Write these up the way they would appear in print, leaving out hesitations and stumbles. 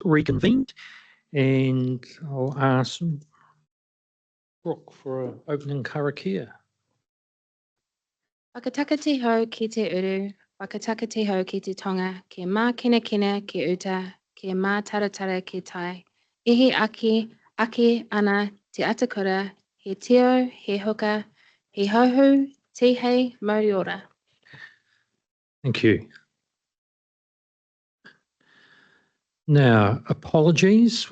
reconvened, and I'll ask Brooke for an opening karakia. Whakataka te hau ki te uru, whakataka te hau ki te tonga, ke mā kina kina ke uta, ke mā taratara ke tai. Ihi ake ana te atakura, he teo, he hoka, he hauhu, te hei mauriora. Thank you. Now, apologies.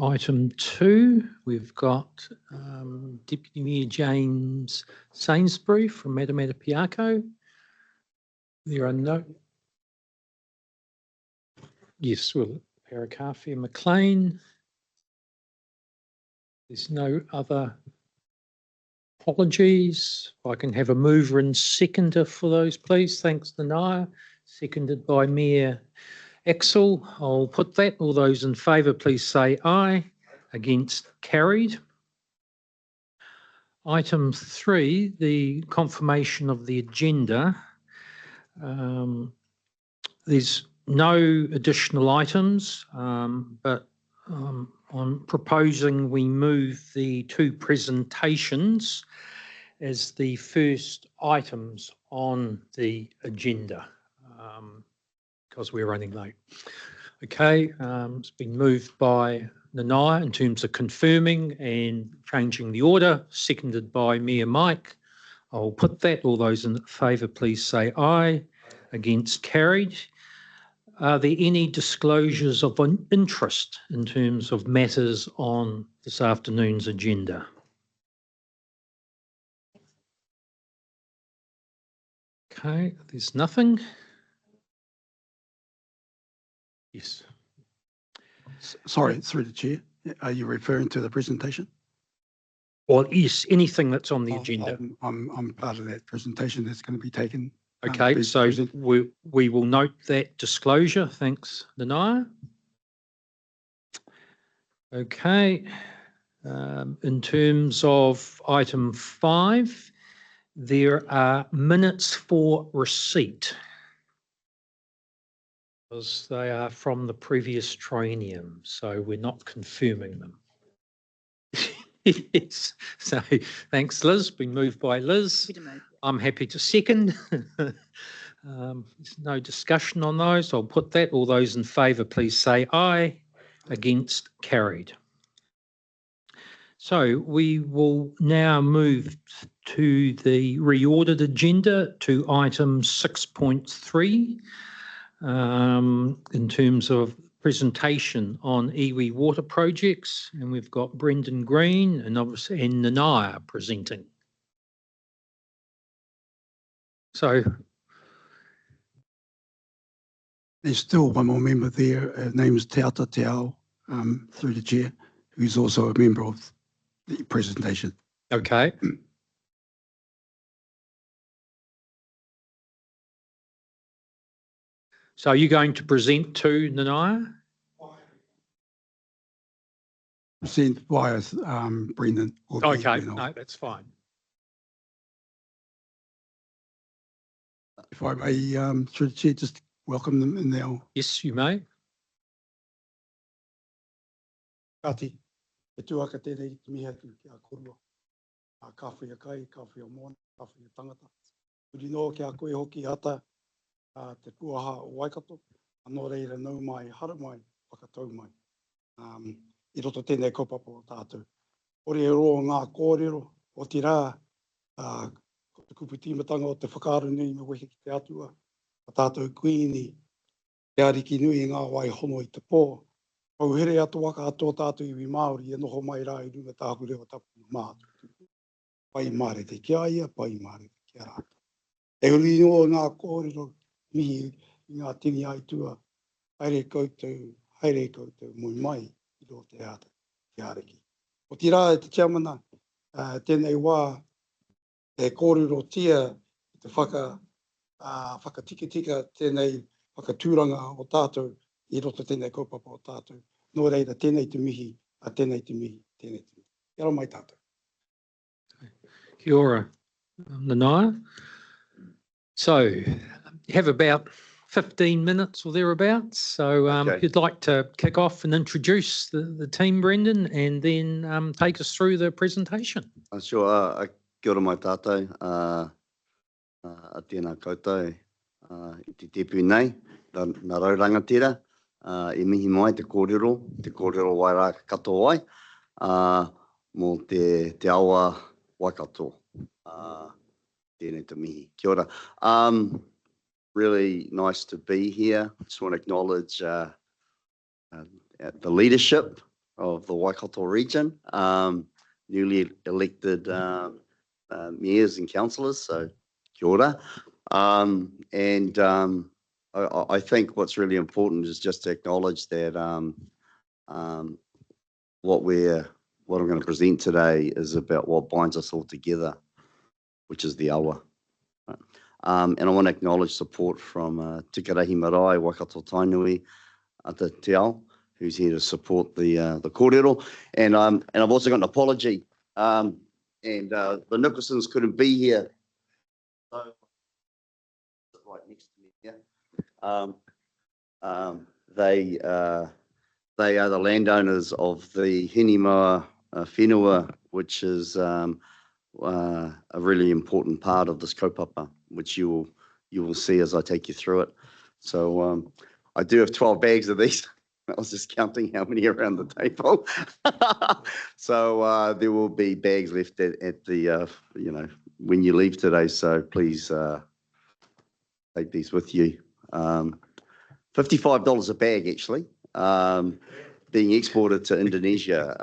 Item 2, we've got Deputy Mayor James Sainsbury from Matamatapiako. There are no... Yes, well, Karakia McLean. There's no other apologies. If I can have a mover and seconder for those, please. Thanks, Nanaia. Seconded by Mayor Axel. I'll put that. All those in favour, please say aye. Against, carried. Item 3, the confirmation of the agenda. There's no additional items, but I'm proposing we move the 2 presentations as the first items on the agenda, because we're running late. Okay, it's been moved by Nanaia in terms of confirming and changing the order, seconded by Mayor Mike. I'll put that. All those in favour, please say aye. Against, carried. Are there any disclosures of interest in terms of matters on this afternoon's agenda? Okay, there's nothing. Yes. Sorry, through the chair. Are you referring to the presentation? Well, yes, anything that's on the agenda. I'm part of that presentation that's going to be taken. Okay, so we will note that disclosure. Thanks, Nanaia. Okay. In terms of item 5, there are minutes for receipt, because they are from the previous triennium, so we're not confirming them. Yes, so thanks, Liz. Been moved by Liz. I'm happy to second. There's no discussion on those. I'll put that. All those in favour, please say aye. Against, carried. So we will now move to the reordered agenda to item 6.3 in terms of presentation on iwi water projects, and we've got Brendan Green and obviously Nanaia presenting. So there's still one more member there. Her name is Te Ata Te Ao, through the chair, who's also a member of the presentation. Okay. So are you going to present to Nanaia? Present via Brendan. Okay, no, that's fine. If I may, through the chair, just welcome them in now. Yes, you may. Kati, e tuaka tēnei ki miha ki a korua. A kawhia kai, kawhia mōna, kawhia tangata. Uri no ki a koe hoki ata te puaha o Waikato. Anō reira nau mai, hara mai, whakatau mai. I roto tēnei kaupapa o tātou. Ore e roa ngā kōrero o te rā, ko te kupu timatanga o te whakaaro nui me wehe ki te atua. A tātou kuini, te ariki nui ngā wai hono i te pō. Pau here atu waka ato tātou iwi Māori e noho mai rā I runga tāku rewa tapu mātu. Pai māre te kia ia, pai māre te kia rā. E huri no ngā kōrero mihi I ngā tini aitua. Haere koutou mui mai I ro te ata ki ariki. O ti rā e te tiamana, tēnei wā, e kōrero tia te whakatikitika tēnei whakatūranga o tātou I roto tēnei kaupapa o tātou. Nō reira, tēnei te mihi, tēnei te mihi, tēnei te mihi. Kia ora mai tātou. Kia ora, Nanaia. So, you have about 15 minutes or thereabouts. So Okay. if you'd like to kick off and introduce the team, Brendan, and then take us through the presentation. Sure. Kia ora mai tātou. A tēnā koutou I te tepu nei, nā raurangatira, e mihi mai te kōrero wairā katoa ai, mō te awa Waikato. Tēnei te mihi. Kia ora. Really nice to be here. Just want to acknowledge the leadership of the Waikato region, newly elected mayors and councillors, so kia ora. I think what's really important is just to acknowledge that what I'm going to present today is about what binds us all together, which is the awa. Right? And I want to acknowledge support from Tikarahi Marae, Waikato Tainui, Ata Te Ao, who's here to support the kōrero. And I've also got an apology. The Nicholsons couldn't be here. So, right next to me here. They are the landowners of the Hinimoa whenua, which is a really important part of this kaupapa, which you will see as I take you through it. So I do have 12 bags of these. I was just counting how many around the table. So there will be bags left at the, when you leave today. So please take these with you. $55 a bag, actually, being exported to Indonesia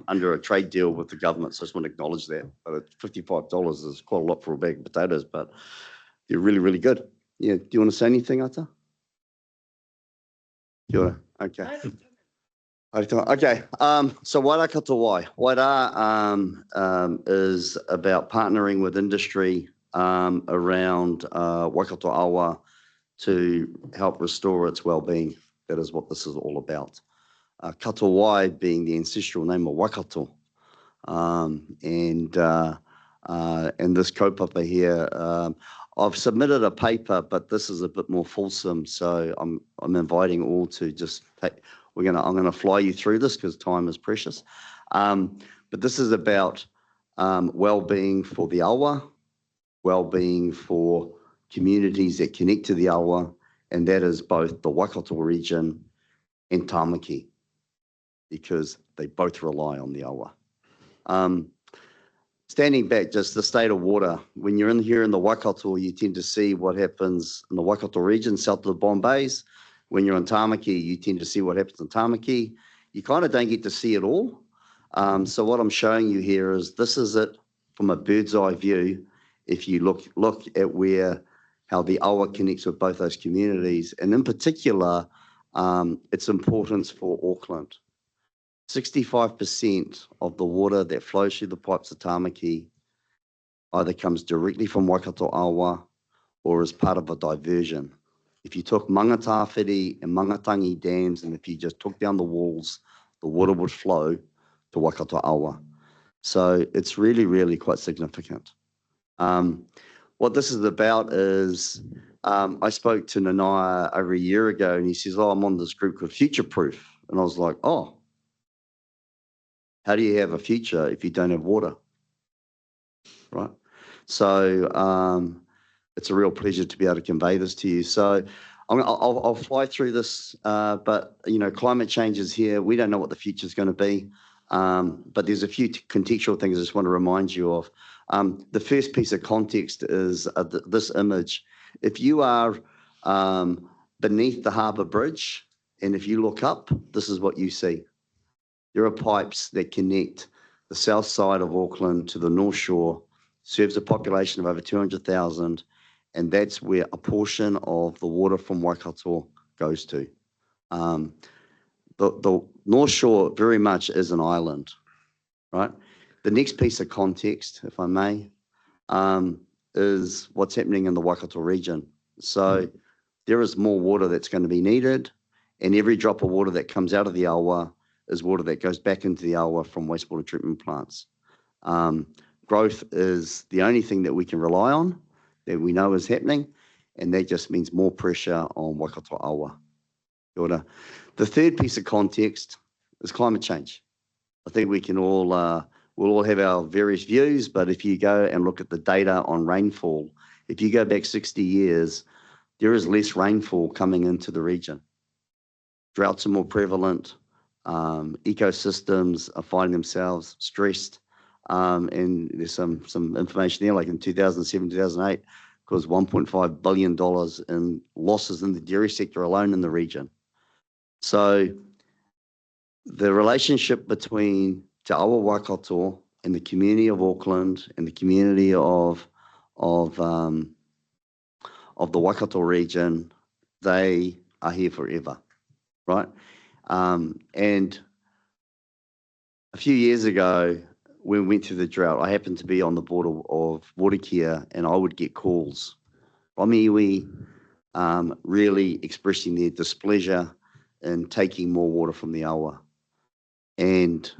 under a trade deal with the government. So I just want to acknowledge that. But $55 is quite a lot for a bag of potatoes, but they're really, really good. Yeah. Do you want to say anything, Ata? Kia ora. Okay. Okay. So Wairā katoa wai. Wairā is about partnering with industry around Waikato awa to help restore its well-being. That is what this is all about. Katoa wai being the ancestral name of Waikato. And this kaupapa here, I've submitted a paper, but this is a bit more fulsome. So I'm inviting all to just take. I'm going to fly you through this because time is precious. But this is about well-being for the awa, well-being for communities that connect to the awa, and that is both the Waikato region and Tāmaki, because they both rely on the awa. Standing back, just the state of water. When you're in here in the Waikato, you tend to see what happens in the Waikato region, south of the Bombays. When you're in Tāmaki, you tend to see what happens in Tāmaki. You kind of don't get to see it all. So what I'm showing you here is this is it from a bird's eye view. If you look at how the awa connects with both those communities, and in particular, its importance for Auckland. 65% of the water that flows through the pipes of Tāmaki either comes directly from Waikato awa or is part of a diversion. If you took Mangatawhiri and Mangatangi dams, and if you just took down the walls, the water would flow to Waikato awa. So it's really, really quite significant. What this is about is, I spoke to Nanaya over a year ago, and he says, I'm on this group called Future Proof. And I was like, how do you have a future if you don't have water? Right? So it's a real pleasure to be able to convey this to you. So I'll fly through this, but climate change is here. We don't know what the future is going to be, but there's a few contextual things I just want to remind you of. The first piece of context is this image. If you are beneath the harbour bridge, and if you look up, this is what you see. There are pipes that connect the south side of Auckland to the North Shore, serves a population of over 200,000, and that's where a portion of the water from Waikato goes to. The North Shore very much is an island, right? The next piece of context, if I may, is what's happening in the Waikato region. So there is more water that's going to be needed, and every drop of water that comes out of the awa is water that goes back into the awa from wastewater treatment plants. Growth is the only thing that we can rely on, that we know is happening, and that just means more pressure on Waikato awa. Kia ora. The third piece of context is climate change. I think we can all, we'll all have our various views, but if you go and look at the data on rainfall, if you go back 60 years, there is less rainfall coming into the region. Droughts are more prevalent, ecosystems are finding themselves stressed, and there's some information there, like in 2007, 2008, caused $1.5 billion in losses in the dairy sector alone in the region. So the relationship between Te Awa Waikato and the community of Auckland and the community of the Waikato region, they are here forever, right? And a few years ago, when we went through the drought, I happened to be on the board of Wharekia, and I would get calls from iwi really expressing their displeasure in taking more water from the awa. And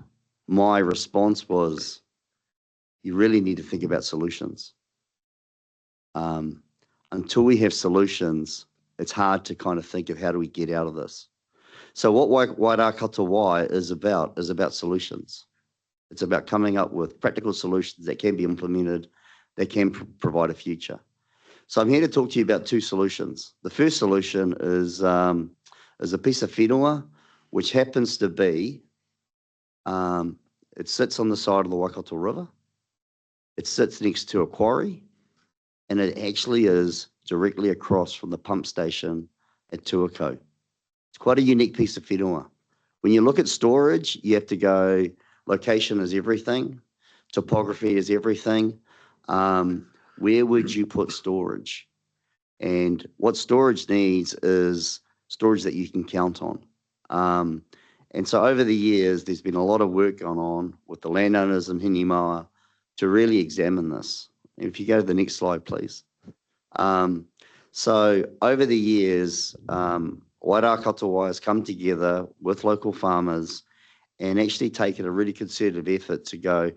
my response was, you really need to think about solutions. Until we have solutions, it's hard to kind of think of how do we get out of this. So what Wairakato Wai is about solutions. It's about coming up with practical solutions that can be implemented, that can provide a future. So I'm here to talk to you about two solutions. The first solution is a piece of whenua, which happens to be, it sits on the side of the Waikato River. It sits next to a quarry, and it actually is directly across from the pump station at Tuakau. It's quite a unique piece of whenua. When you look at storage, you have to go, location is everything, topography is everything. Where would you put storage? And what storage needs is storage that you can count on. And so over the years, there's been a lot of work going on with the landowners in Hinimoa to really examine this. If you go to the next slide, please. So over the years, Wairakato Wai has come together with local farmers and actually taken a really concerted effort to go,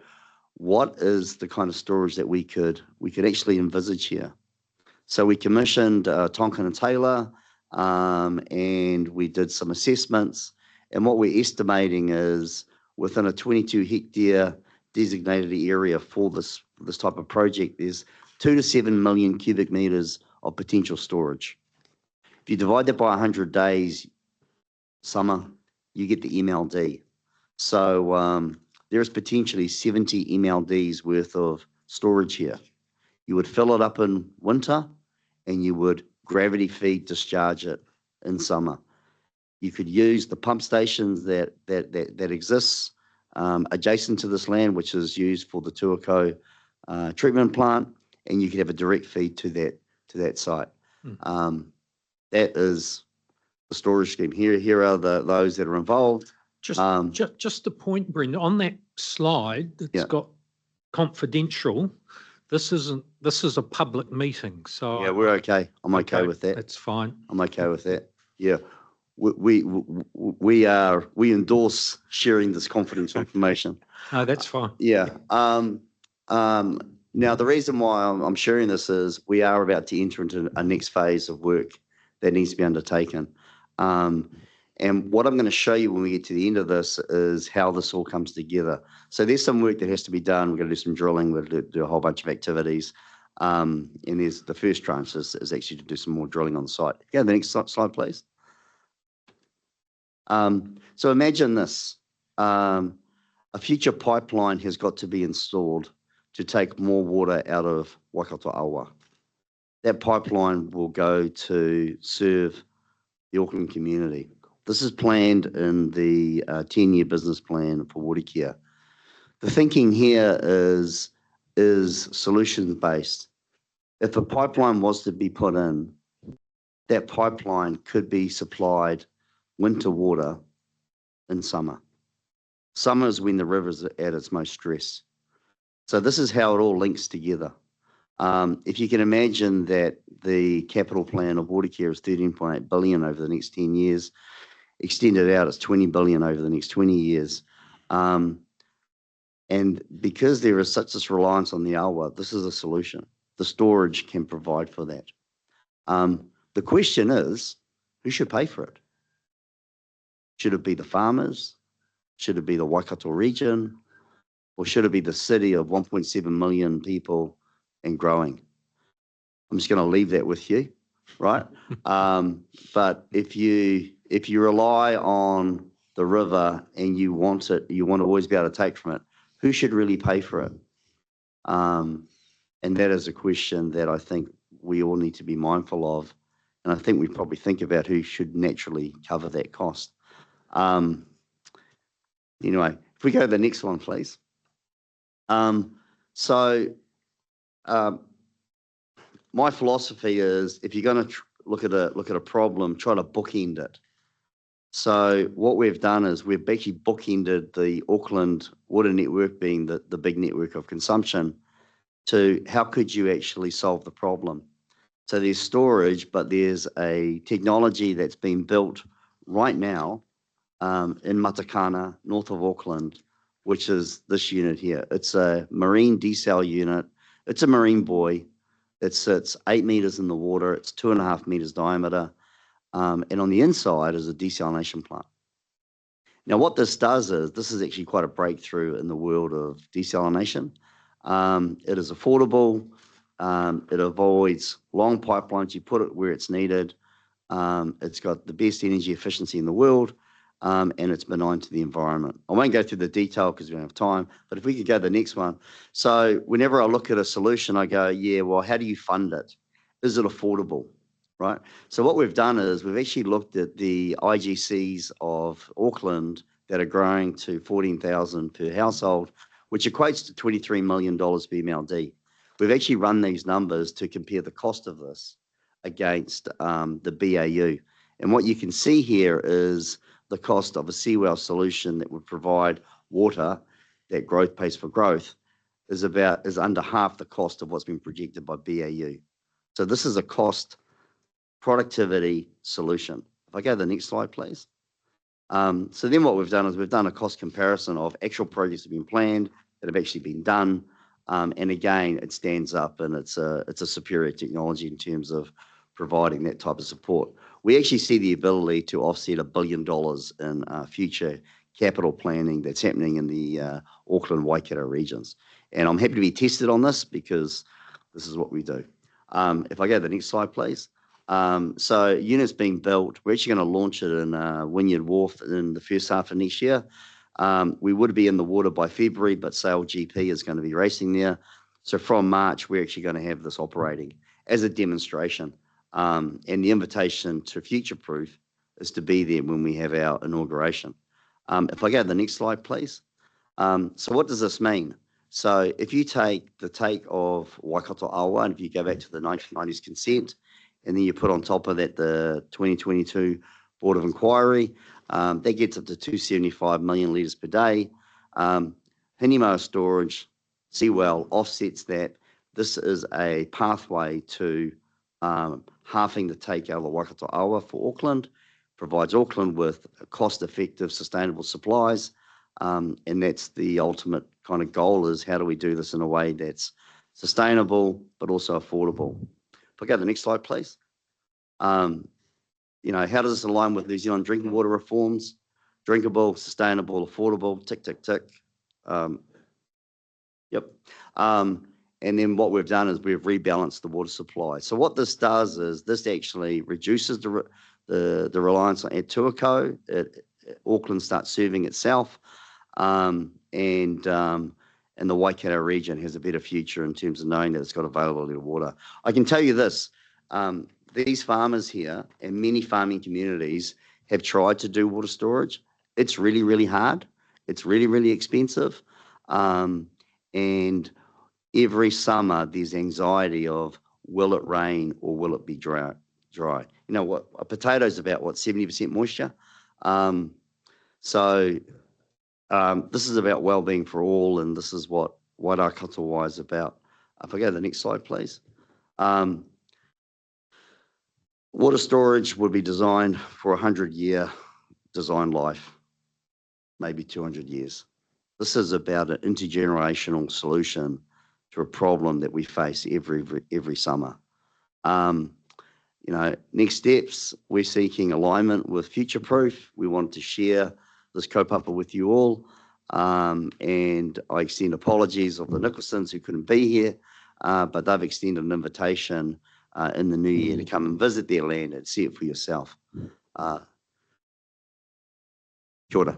what is the kind of storage that we could actually envisage here? So we commissioned Tonkin and Taylor, and we did some assessments. And what we're estimating is within a 22 hectare designated area for this type of project, there's 2 to 7 million cubic meters of potential storage. If you divide that by 100 days, summer, you get the MLD. So there's potentially 70 MLDs worth of storage here. You would fill it up in winter, and you would gravity feed discharge it in summer. You could use the pump stations that exists adjacent to this land, which is used for the Tuakau treatment plant, and you could have a direct feed to that site. That is the storage scheme. Here are those that are involved. Just a point, Brendan, on that slide that's got confidential, this is a public meeting, so yeah, we're okay. I'm okay with that. That's fine. I'm okay with that. Yeah, we endorse sharing this confidential information. No, that's fine. Yeah. Now the reason why I'm sharing this is we are about to enter into a next phase of work that needs to be undertaken. And what I'm going to show you when we get to the end of this is how this all comes together. So there's some work that has to be done. We're going to do some drilling. We're going to do a whole bunch of activities. And there's the first tranche is actually to do some more drilling on the site. Go to the next slide, please. So imagine this. A future pipeline has got to be installed to take more water out of Waikato awa. That pipeline will go to serve the Auckland community. This is planned in the 10-year business plan for Wharekia. The thinking here is solution-based. If a pipeline was to be put in, that pipeline could be supplied winter water in summer. Summer is when the river's at its most stress. So this is how it all links together. If you can imagine that the capital plan of Wharekia is $13.8 billion over the next 10 years, extended out, it's $20 billion over the next 20 years. And because there is such this reliance on the awa, this is a solution. The storage can provide for that. The question is, who should pay for it? Should it be the farmers? Should it be the Waikato region? Or should it be the city of 1.7 million people and growing? I'm just going to leave that with you, right? But if you rely on the river and you want it, you want to always be able to take from it, who should really pay for it? And that is a question that I think we all need to be mindful of. And I think we probably think about who should naturally cover that cost. Anyway, if we go to the next one, please. My philosophy is, if you're going to look at a problem, try to bookend it. So what we've done is we've actually bookended the Auckland water network, being the big network of consumption, to how could you actually solve the problem. So there's storage, but there's a technology that's been built right now in Matakana, north of Auckland, which is this unit here. It's a marine desal unit. It's a marine buoy. It sits 8 meters in the water. It's 2.5 meters diameter. And on the inside is a desalination plant. Now, what this does is, this is actually quite a breakthrough in the world of desalination. It is affordable. It avoids long pipelines. You put it where it's needed. It's got the best energy efficiency in the world, and it's benign to the environment. I won't go through the detail because we don't have time, but if we could go to the next one. So whenever I look at a solution, I go, yeah, well, how do you fund it? Is it affordable? Right. So what we've done is we've actually looked at the IGCs of Auckland that are growing to 14,000 per household, which equates to $23 million per MLD. We've actually run these numbers to compare the cost of this against the BAU. And what you can see here is the cost of a seawell solution that would provide water that growth pays for growth is under half the cost of what's been projected by BAU. So this is a cost productivity solution. If I go to the next slide, please. So then what we've done is we've done a cost comparison of actual projects that have been planned, that have actually been done. And again, it stands up, and it's a superior technology in terms of providing that type of support. We actually see the ability to offset $1 billion in future capital planning that's happening in the Auckland Waikato regions. And I'm happy to be tested on this because this is what we do. If I go to the next slide, please. So unit's being built. We're actually going to launch it in Wynyard Wharf in the first half of next year. We would be in the water by February, but Sail GP is going to be racing there. So from March, we're actually going to have this operating as a demonstration. And the invitation to future-proof is to be there when we have our inauguration. If I go to the next slide, please. So what does this mean? So if you take the take of Waikato Awa, and if you go back to the 1990s consent, and then you put on top of that the 2022 Board of Inquiry, that gets up to 275 million litres per day. Hinimoa storage, seawell offsets that. This is a pathway to halving the take out of the Waikato Awa for Auckland, provides Auckland with cost-effective, sustainable supplies, and that's the ultimate kind of goal, is how do we do this in a way that's sustainable but also affordable. If I go to the next slide, please. How does this align with New Zealand drinking water reforms? Drinkable, sustainable, affordable, tick, tick, tick. Yep. And then what we've done is we've rebalanced the water supply. So what this does is this actually reduces the reliance on Tuako. Auckland starts serving itself, and the Waikato region has a better future in terms of knowing that it's got availability of water. I can tell you this, these farmers here and many farming communities have tried to do water storage. It's really, really hard. It's really, really expensive. And every summer there's anxiety of, will it rain or will it be dry? You know what, a potato is about, 70% moisture? So this is about well-being for all, and this is what Waikato is about. If I go to the next slide, please. Water storage would be designed for 100-year design life, maybe 200 years. This is about an intergenerational solution to a problem that we face every summer. next steps, we're seeking alignment with Future Proof. We want to share this kaupapa with you all. And I extend apologies of the Nicholsons who couldn't be here, but they've extended an invitation in the new year to come and visit their land and see it for yourself. Kia ora.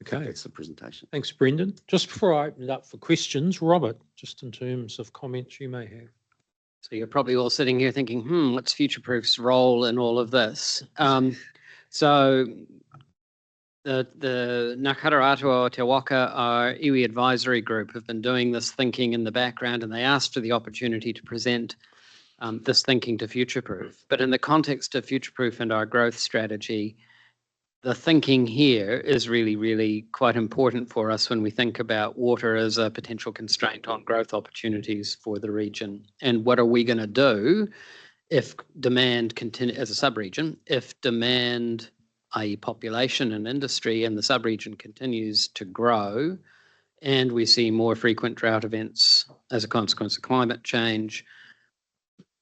Okay. That's the presentation. Thanks, Brendan. Just before I open it up for questions, Robert, just in terms of comments you may have. So you're probably all sitting here thinking, what's Future Proof's role in all of this? So the Ngā Karakia o Te Waka, our iwi advisory group, have been doing this thinking in the background, and they asked for the opportunity to present this thinking to Future Proof. But in the context of Future Proof and our growth strategy, the thinking here is really, really quite important for us when we think about water as a potential constraint on growth opportunities for the region. And what are we going to do if demand continue as a sub-region, if demand, i.e. population and industry in the sub-region continues to grow, and we see more frequent drought events as a consequence of climate change,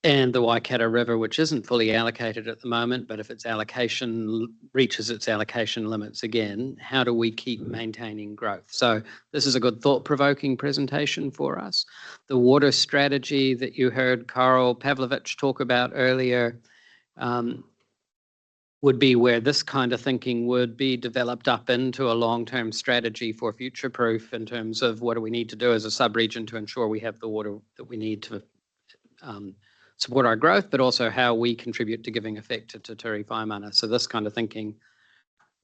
and the Waikato River, which isn't fully allocated at the moment, but if its allocation reaches its allocation limits again, how do we keep maintaining growth? So this is a good thought-provoking presentation for us. The water strategy that you heard Karol Pavlovich talk about earlier would be where this kind of thinking would be developed up into a long-term strategy for Future Proof in terms of what do we need to do as a sub-region to ensure we have the water that we need to support our growth, but also how we contribute to giving effect to Te Ture Whaimana. So this kind of thinking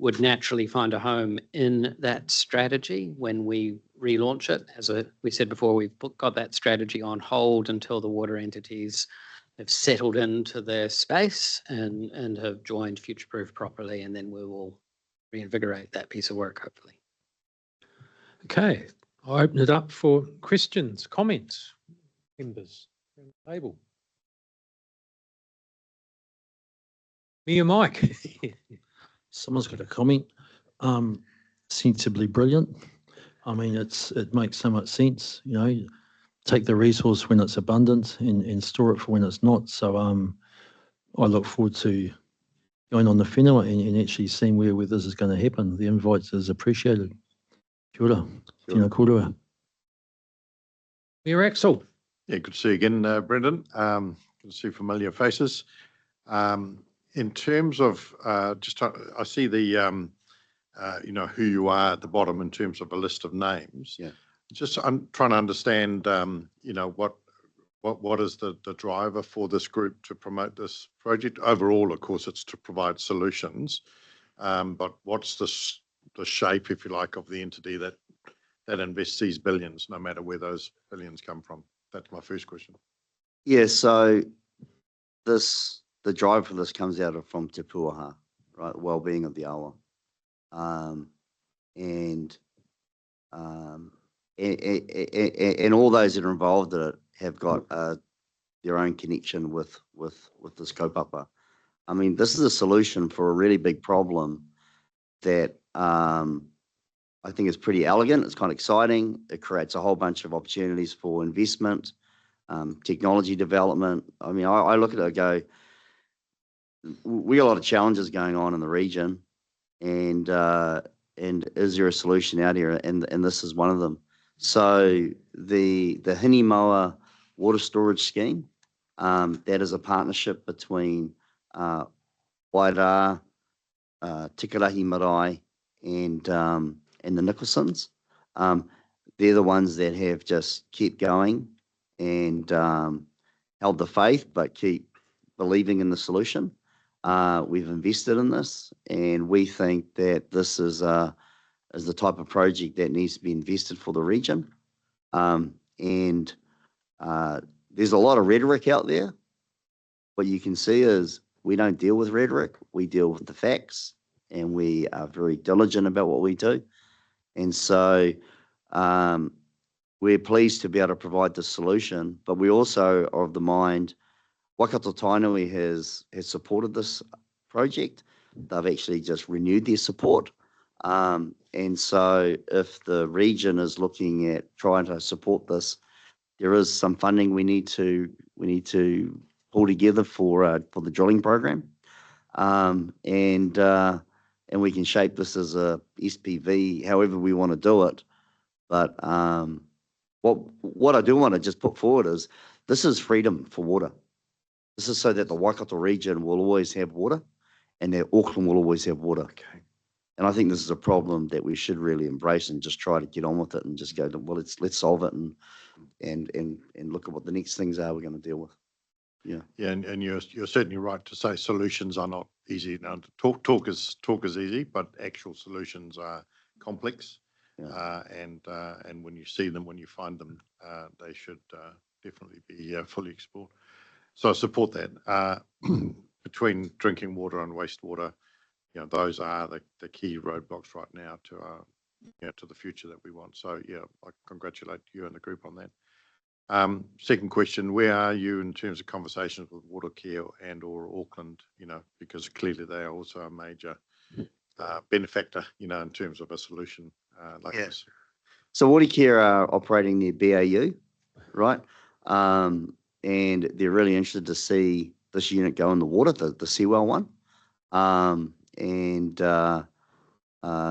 would naturally find a home in that strategy when we relaunch it. As we said before, we've got that strategy on hold until the water entities have settled into their space and have joined Future Proof properly, and then we will reinvigorate that piece of work, hopefully. Okay, I'll open it up for questions, comments, members from the table. Me and Mike. Someone's got a comment. Sensibly brilliant. I mean, it makes so much sense, take the resource when it's abundant and store it for when it's not. So I look forward to going on the whenua and actually seeing where this is going to happen. The invite is appreciated. Kia ora. Tēnā kōrua. Mayor Axel. Yeah, good to see you again, Brendan. Good to see familiar faces. In terms of I see the, who you are at the bottom in terms of a list of names. Yeah. I'm trying to understand, what is the driver for this group to promote this project? Overall, of course, it's to provide solutions, but what's the shape, if you like, of the entity that invests these billions, no matter where those billions come from? That's my first question. Yeah, so the drive for this comes out from Te Puaha, right? Well-being of the awa. And all those that are involved in it have got their own connection with this kaupapa. I mean, this is a solution for a really big problem that I think is pretty elegant. It's kind of exciting. It creates a whole bunch of opportunities for investment, technology development. I mean, I look at it and go, we got a lot of challenges going on in the region, and is there a solution out here? And this is one of them. So the Hinimoa water storage scheme, that is a partnership between Wairā, Tikarahi Marae, and the Nicholsons. They're the ones that have just kept going and held the faith, but keep believing in the solution. We've invested in this, and we think that this is the type of project that needs to be invested for the region. And there's a lot of rhetoric out there. What you can see is we don't deal with rhetoric. We deal with the facts, and we are very diligent about what we do. And so we're pleased to be able to provide the solution, but we also are of the mind Waikato Tainui has supported this project. They've actually just renewed their support. And so if the region is looking at trying to support this, there is some funding we need to pull together for the drilling program. And we can shape this as a SPV, however we want to do it. But what I do want to just put forward is this is freedom for water. This is so that the Waikato region will always have water and that Auckland will always have water. Okay. And I think this is a problem that we should really embrace and just try to get on with it and just go, well, let's solve it and look at what the next things are we're going to deal with. Yeah. Yeah, and you're certainly right to say solutions are not easy. Now, talk is easy, but actual solutions are complex. Yeah. And when you see them, when you find them, they should definitely be fully explored. So I support that. Between drinking water and wastewater, those are the key roadblocks right now to to the future that we want. So yeah, I congratulate you and the group on that. Second question, where are you in terms of conversations with Watercare and/or Auckland, because clearly they are also a major benefactor, in terms of a solution like this? So Watercare are operating their BAU, right? And they're really interested to see this unit go in the water, the Seawell one.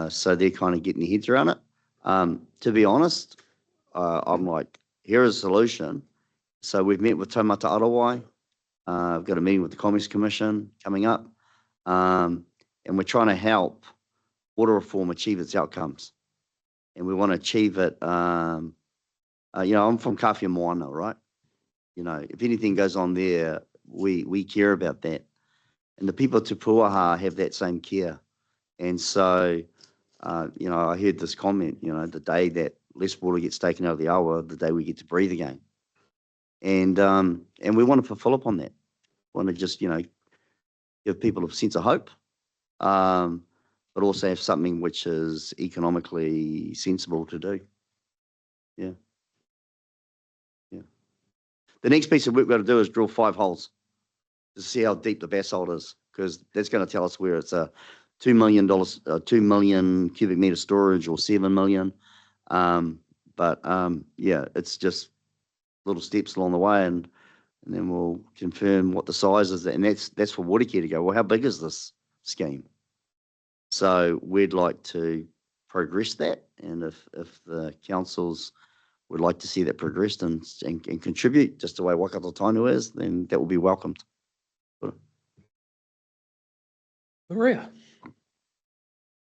So they're kind of getting their heads around it. To be honest, I'm like, here is a solution. So we've met with Taumata Arawai. I've got a meeting with the Commerce Commission coming up. And we're trying to help water reform achieve its outcomes. And we want to achieve it. I'm from Kawhia Moana, right? If anything goes on there, we care about that. And the people of Te Puaha have that same care. And so, I heard this comment, the day that less water gets taken out of the awa, the day we get to breathe again. And we want to fulfill upon that. We want to just, give people a sense of hope, but also have something which is economically sensible to do. Yeah. Yeah. The next piece of work we've got to do is drill 5 holes to see how deep the basalt is, because that's going to tell us where it's a $2 million cubic meter storage or 7 million. It's just little steps along the way, and then we'll confirm what the size is. And that's for Watercare to go, well, how big is this scheme? So we'd like to progress that, and if the councils would like to see that progressed and contribute just the way Waikato Tainu is, then that will be welcomed. Maria.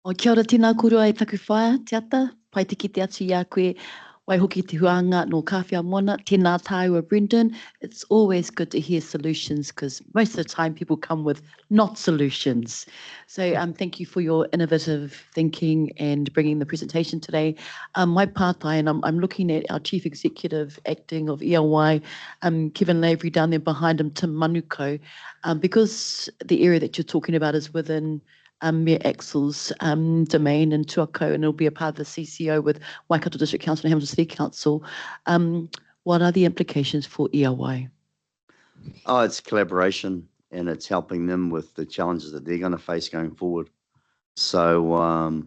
O kia ora tina kurua e taku whaia, te ata, pai te kite atu i a koe, wai hoki te huanga no Kawhia Moana, tēnā tāua Brendan. It's always good to hear solutions, because most of the time people come with not solutions. So thank you for your innovative thinking and bringing the presentation today. My pātai, and I'm looking at our Chief Executive Acting of ELY, Kevin Lavery down there behind him, Tim Manuko, because the area that you're talking about is within Mayor Axel's domain in Tuako, and it'll be a part of the CCO with Waikato District Council and Hamilton City Council. What are the implications for ELY? Oh, it's collaboration, and it's helping them with the challenges that they're going to face going forward. So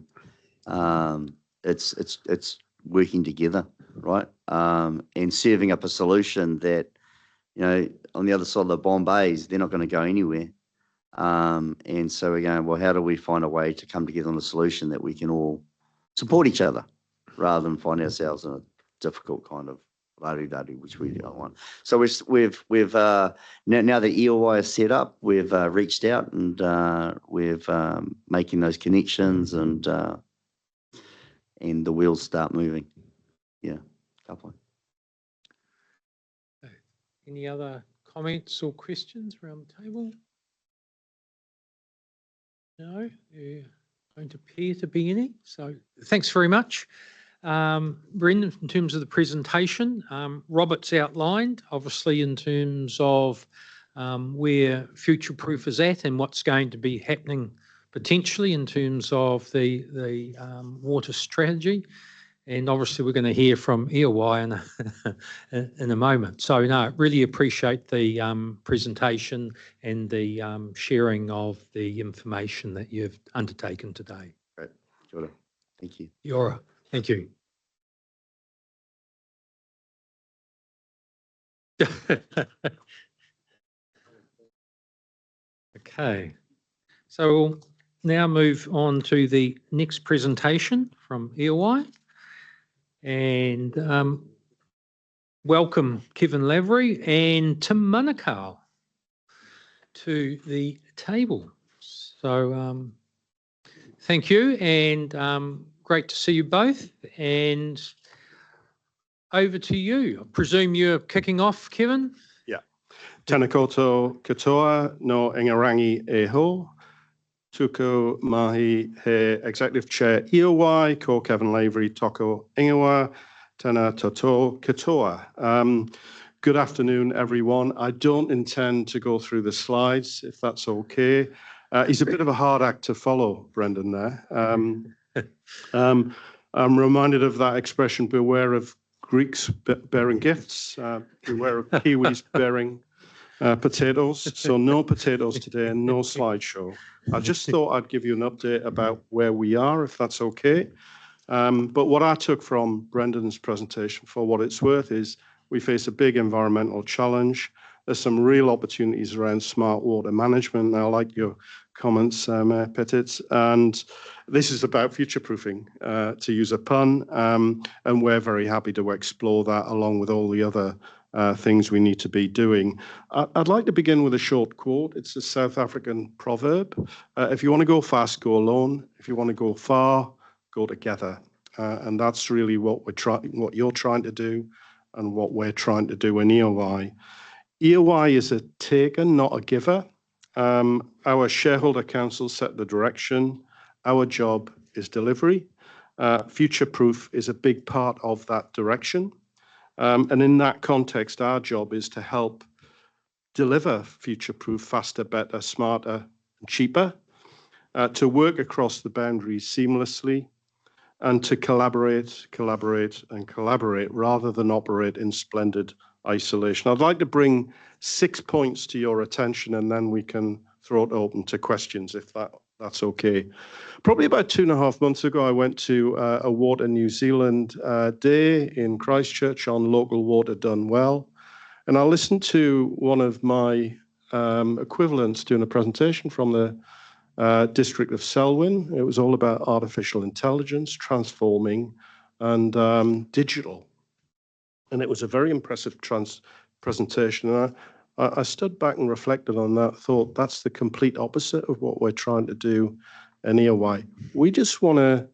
it's working together, right? And serving up a solution that, on the other side of the Bombays, they're not going to go anywhere. And so we're going, well, how do we find a way to come together on a solution that we can all support each other rather than find ourselves in a difficult kind of la-di-da-di, which we don't want. So we've now that ELY is set up, we've reached out and we've making those connections, and the wheels start moving. Yeah, couple. Any other comments or questions around the table? No, there don't appear to be any. So thanks very much. Brendan, in terms of the presentation, Robert's outlined, obviously, in terms of where Future Proof is at and what's going to be happening potentially in terms of the water strategy. And obviously, we're going to hear from ELY in a moment. So, no, really appreciate the presentation and the sharing of the information that you've undertaken today. Great. Kia ora. Thank you. Kia ora. Thank you. Okay, so we'll now move on to the next presentation from EOI. And welcome Kevin Lavery and Tim Manukau to the table. So thank you, and great to see you both. And over to you. I presume you're kicking off, Kevin? Tēnā koutou katoa no Ingarangi e ho. Tuku mahi he Executive Chair EOI, ko Kevin Lavery toko ingawa. Tēnā toto katoa. Good afternoon, everyone. I don't intend to go through the slides, if that's okay. He's a bit of a hard act to follow, Brendan, there. I'm reminded of that expression, beware of Greeks bearing gifts, beware of Kiwis bearing potatoes. So no potatoes today and no slideshow. I just thought I'd give you an update about where we are, if that's okay. But what I took from Brendan's presentation, for what it's worth, is we face a big environmental challenge. There's some real opportunities around smart water management. I like your comments, Petit. And this is about future-proofing, to use a pun. And we're very happy to explore that along with all the other things we need to be doing. I'd like to begin with a short quote. It's a South African proverb. If you want to go fast, go alone. If you want to go far, go together. And that's really what you're trying to do and what we're trying to do in EOI. EOI is a taker, not a giver. Our shareholder council set the direction. Our job is delivery. Future-proof is a big part of that direction. And in that context, our job is to help deliver future-proof faster, better, smarter, and cheaper, to work across the boundaries seamlessly, and to collaborate, and collaborate rather than operate in splendid isolation. I'd like to bring 6 points to your attention, and then we can throw it open to questions, if that's okay. Probably about 2.5 months ago, I went to a Water New Zealand day in Christchurch on local water done well. And I listened to one of my equivalents doing a presentation from the district of Selwyn. It was all about artificial intelligence, transforming, and digital. And it was a very impressive presentation. And I stood back and reflected on that, thought that's the complete opposite of what we're trying to do in EOI. We just want to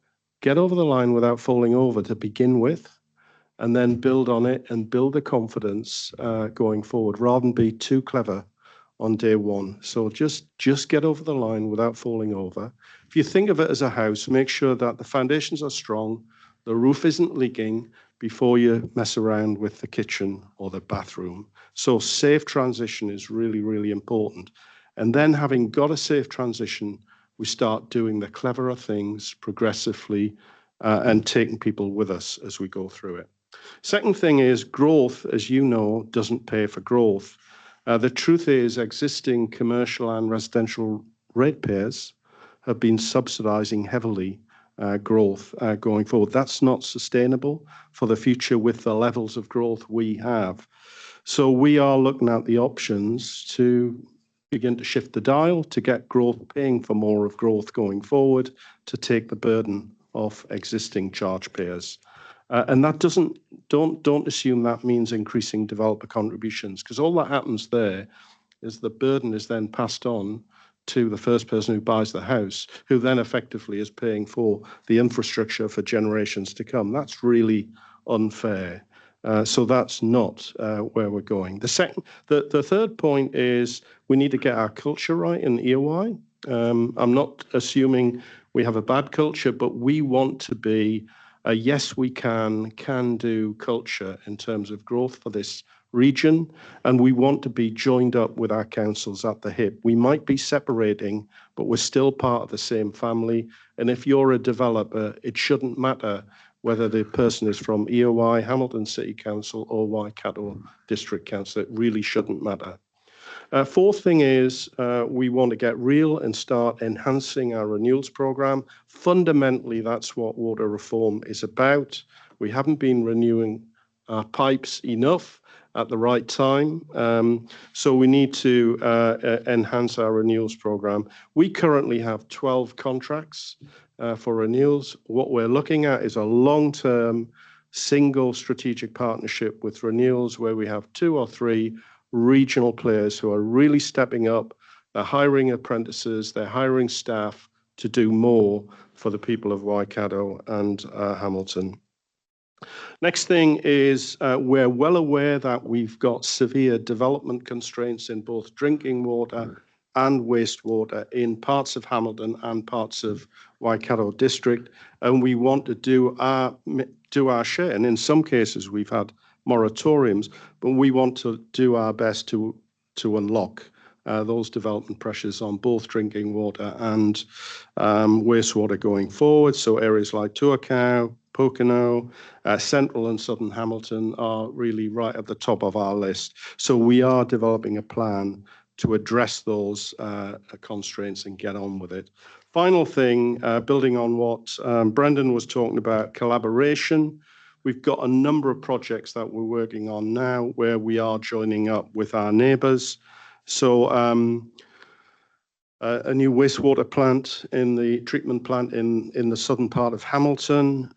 get over the line without falling over to begin with, and then build on it and build the confidence going forward, rather than be too clever on day one. So just get over the line without falling over. If you think of it as a house, make sure that the foundations are strong, the roof isn't leaking before you mess around with the kitchen or the bathroom. So safe transition is really, really important. And then having got a safe transition, we start doing the cleverer things progressively and taking people with us as we go through it. Second thing is growth, as you know, doesn't pay for growth. The truth is existing commercial and residential ratepayers have been subsidizing heavily growth going forward. That's not sustainable for the future with the levels of growth we have. So we are looking at the options to begin to shift the dial to get growth, paying for more of growth going forward, to take the burden off existing charge payers. And that don't assume that means increasing developer contributions, because all that happens there is the burden is then passed on to the first person who buys the house, who then effectively is paying for the infrastructure for generations to come. That's really unfair. So that's not where we're going. The third point is we need to get our culture right in EOI. I'm not assuming we have a bad culture, but we want to be a yes, we can do culture in terms of growth for this region, and we want to be joined up with our councils at the hip. We might be separating, but we're still part of the same family. And if you're a developer, it shouldn't matter whether the person is from EOI, Hamilton City Council, or Waikato District Council. It really shouldn't matter. Fourth thing is we want to get real and start enhancing our renewals program. Fundamentally, that's what water reform is about. We haven't been renewing our pipes enough, at the right time. So we need to enhance our renewals program. We currently have 12 contracts for renewals. What we're looking at is a long-term single strategic partnership with renewals where we have 2 or 3 regional players who are really stepping up. They're hiring apprentices, they're hiring staff to do more for the people of Waikato and Hamilton. Next thing is we're well aware that we've got severe development constraints in both drinking water and wastewater in parts of Hamilton and parts of Waikato district, and we want to do our share. And in some cases, we've had moratoriums, but we want to do our best to unlock those development pressures on both drinking water and wastewater going forward. So areas like Tuakau, Pokeno, Central and Southern Hamilton are really right at the top of our list. So we are developing a plan to address those constraints and get on with it. Final thing, building on what Brendan was talking about, collaboration. We've got a number of projects that we're working on now where we are joining up with our neighbours. So a new wastewater plant in the treatment plant in the southern part of Hamilton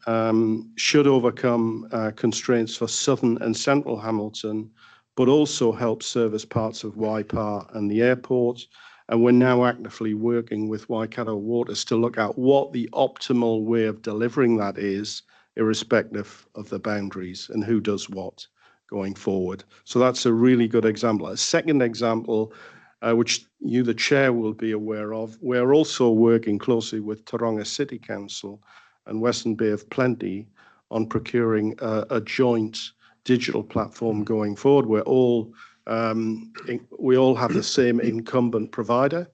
should overcome constraints for southern and central Hamilton, but also help service parts of Waipa and the airport. And we're now actively working with Waikato Waters to look at what the optimal way of delivering that is, irrespective of the boundaries and who does what going forward. So that's a really good example. A second example, which you, the chair, will be aware of, we're also working closely with Taronga City Council and Western Bay of Plenty on procuring a joint digital platform going forward. We all have the same incumbent provider.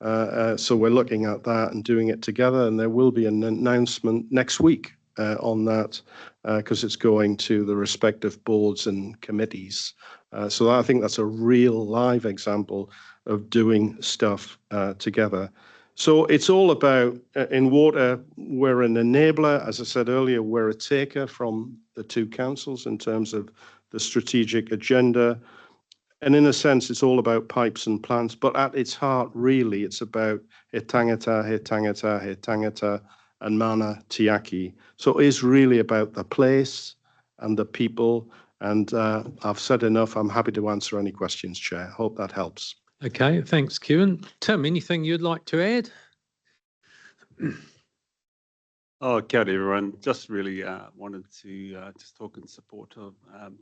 So we're looking at that and doing it together, and there will be an announcement next week on that because it's going to the respective boards and committees. So I think that's a real live example of doing stuff together. So it's all about, in water, we're an enabler. As I said earlier, we're a taker from the 2 councils in terms of the strategic agenda. And in a sense, it's all about pipes and plants, but at its heart, really, it's about he tangata, he tangata, he tangata, and mana tiaki. So it is really about the place and the people. And I've said enough. I'm happy to answer any questions, Chair. Hope that helps. Okay, thanks, Kieran. Tim, anything you'd like to add? Oh, kia ora, everyone. Just really wanted to just talk in support of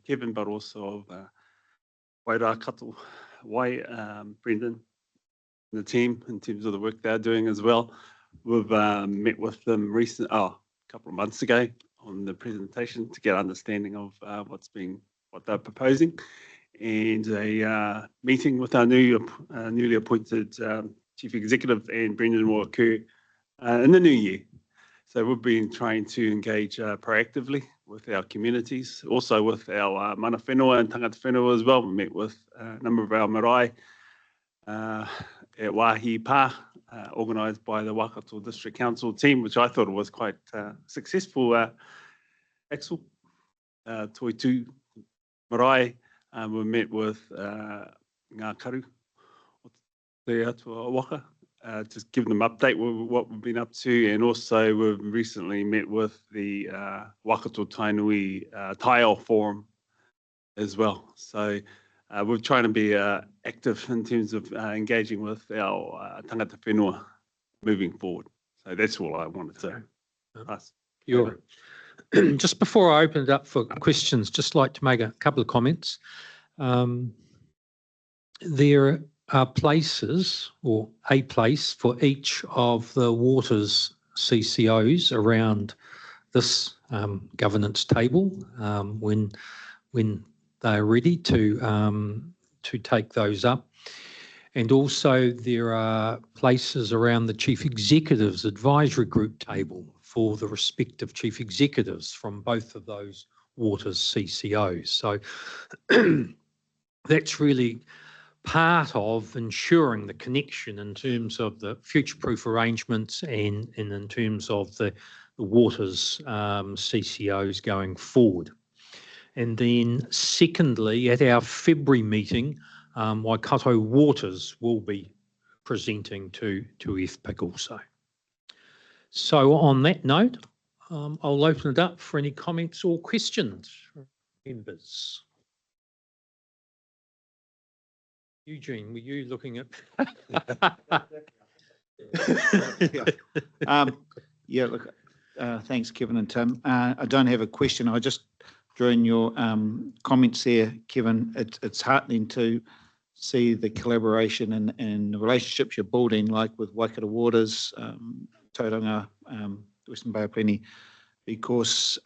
Kevin, but also of Wairā Kato, Brendan, and the team in terms of the work they're doing as well. We've met with them a couple of months ago on the presentation to get understanding of what they're proposing, and a meeting with our newly appointed Chief Executive and Brendan will occur in the new year. So we've been trying to engage proactively with our communities, also with our mana whenua and tangata whenua as well. We met with a number of our marae at Wāhi Pā, organised by the Waikato District Council team, which I thought was quite successful. Axel, Toi Tū Marae, we met with Ngā Karu, Te Atua Waka, just give them update with what we've been up to, and also we've recently met with the Waikato Tainui Tile Forum as well. So we're trying to be active in terms of engaging with our tangata whenua moving forward. So that's all I wanted to pass. Just before I open it up for questions, just like to make a couple of comments. There are places, or a place, for each of the waters CCOs around this governance table when they're ready to take those up. And also there are places around the Chief Executives Advisory Group table for the respective Chief Executives from both of those waters CCOs. So that's really part of ensuring the connection in terms of the future-proof arrangements and in terms of the waters CCOs going forward. And then secondly, at our February meeting, Waikato Waters will be presenting to FPIC also. So on that note, I'll open it up for any comments or questions from members. Eugene, were you looking at? Yeah, look, thanks, Kevin and Tim. I don't have a question. I just drew in your comments there, Kevin. It's heartening to see the collaboration and the relationships you're building, like with Waikato Waters, Tauranga, Western Bay of Plenty, because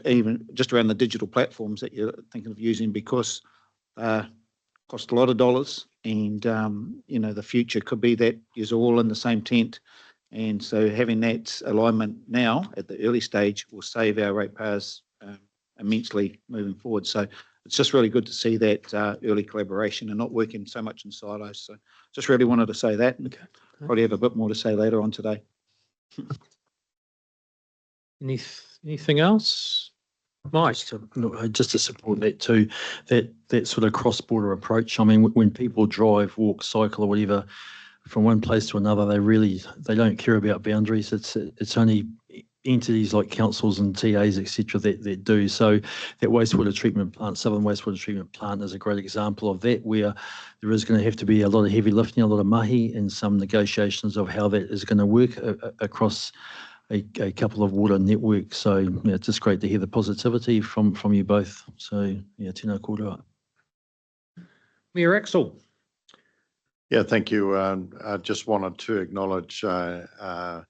even just around the digital platforms that you're thinking of using, because cost a lot of dollars, and the future could be that you're all in the same tent, and so having that alignment now at the early stage will save our ratepayers immensely moving forward. So it's just really good to see that early collaboration and not working so much in silos. So just really wanted to say that. Okay. Probably have a bit more to say later on today. Anything else? Mike? Just to support that too, that sort of cross-border approach. I mean, when people drive, walk, cycle, or whatever from one place to another, they don't care about boundaries. It's only entities like councils and TAs, etc., that do. So that wastewater treatment plant, Southern Wastewater Treatment Plant, is a great example of that, where there is going to have to be a lot of heavy lifting, a lot of mahi, and some negotiations of how that is going to work across a couple of water networks. So yeah, it's just great to hear the positivity from you both. So yeah, tēnā kōrua. Mayor Axel. Yeah, thank you. I just wanted to acknowledge, Kevin,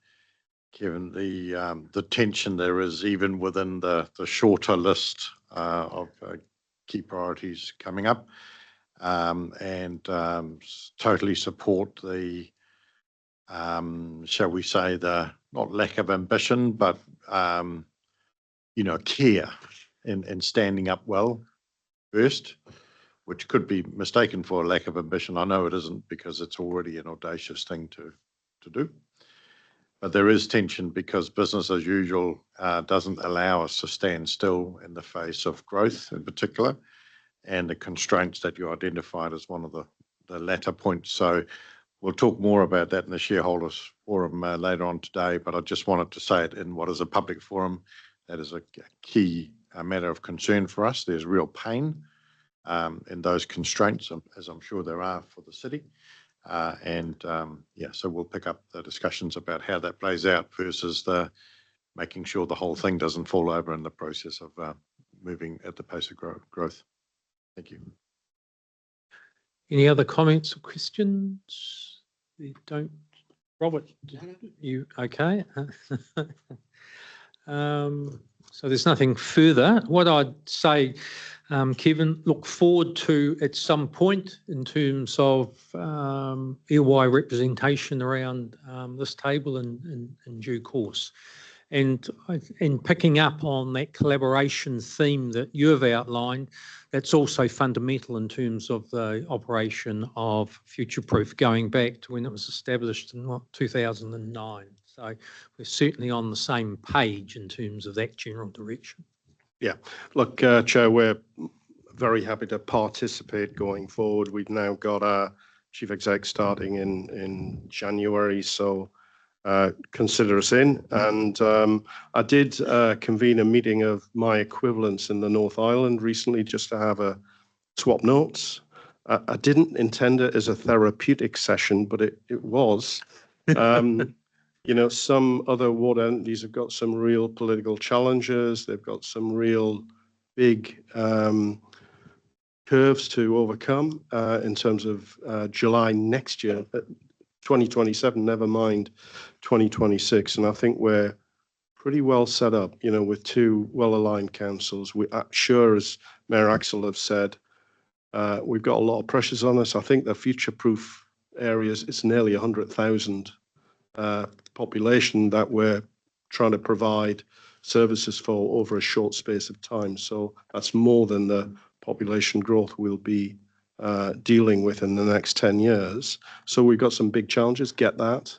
the tension there is even within the shorter list of key priorities coming up, and totally support the, shall we say, the not lack of ambition, but care in standing up well first, which could be mistaken for a lack of ambition. I know it isn't, because it's already an audacious thing to do. But there is tension because business as usual doesn't allow us to stand still in the face of growth in particular, and the constraints that you identified as one of the latter points. So we'll talk more about that in the shareholders forum later on today, but I just wanted to say it in what is a public forum. That is a key matter of concern for us. There's real pain in those constraints, as I'm sure there are for the city. So we'll pick up the discussions about how that plays out versus the making sure the whole thing doesn't fall over in the process of moving at the pace of growth. Thank you. Any other comments or questions? You don't, Robert, you okay? So there's nothing further. What I'd say, Kevin, look forward to at some point in terms of EY representation around this table in due course. And in picking up on that collaboration theme that you've outlined, that's also fundamental in terms of the operation of Future Proof going back to when it was established in 2009. So we're certainly on the same page in terms of that general direction. Yeah, look, Chair, we're very happy to participate going forward. We've now got our chief exec starting in January, so consider us in. And I did convene a meeting of my equivalents in the North Island recently just to have a swap notes. I didn't intend it as a therapeutic session, but it was. Some other water entities have got some real political challenges. They've got some real big curves to overcome in terms of July next year, 2027, never mind 2026. And I think we're pretty well set up, with two well-aligned councils. We sure, as Mayor Axel have said, we've got a lot of pressures on us. I think the future-proof areas, it's nearly 100,000 population that we're trying to provide services for over a short space of time. So that's more than the population growth we'll be dealing with in the next 10 years. So we've got some big challenges, get that,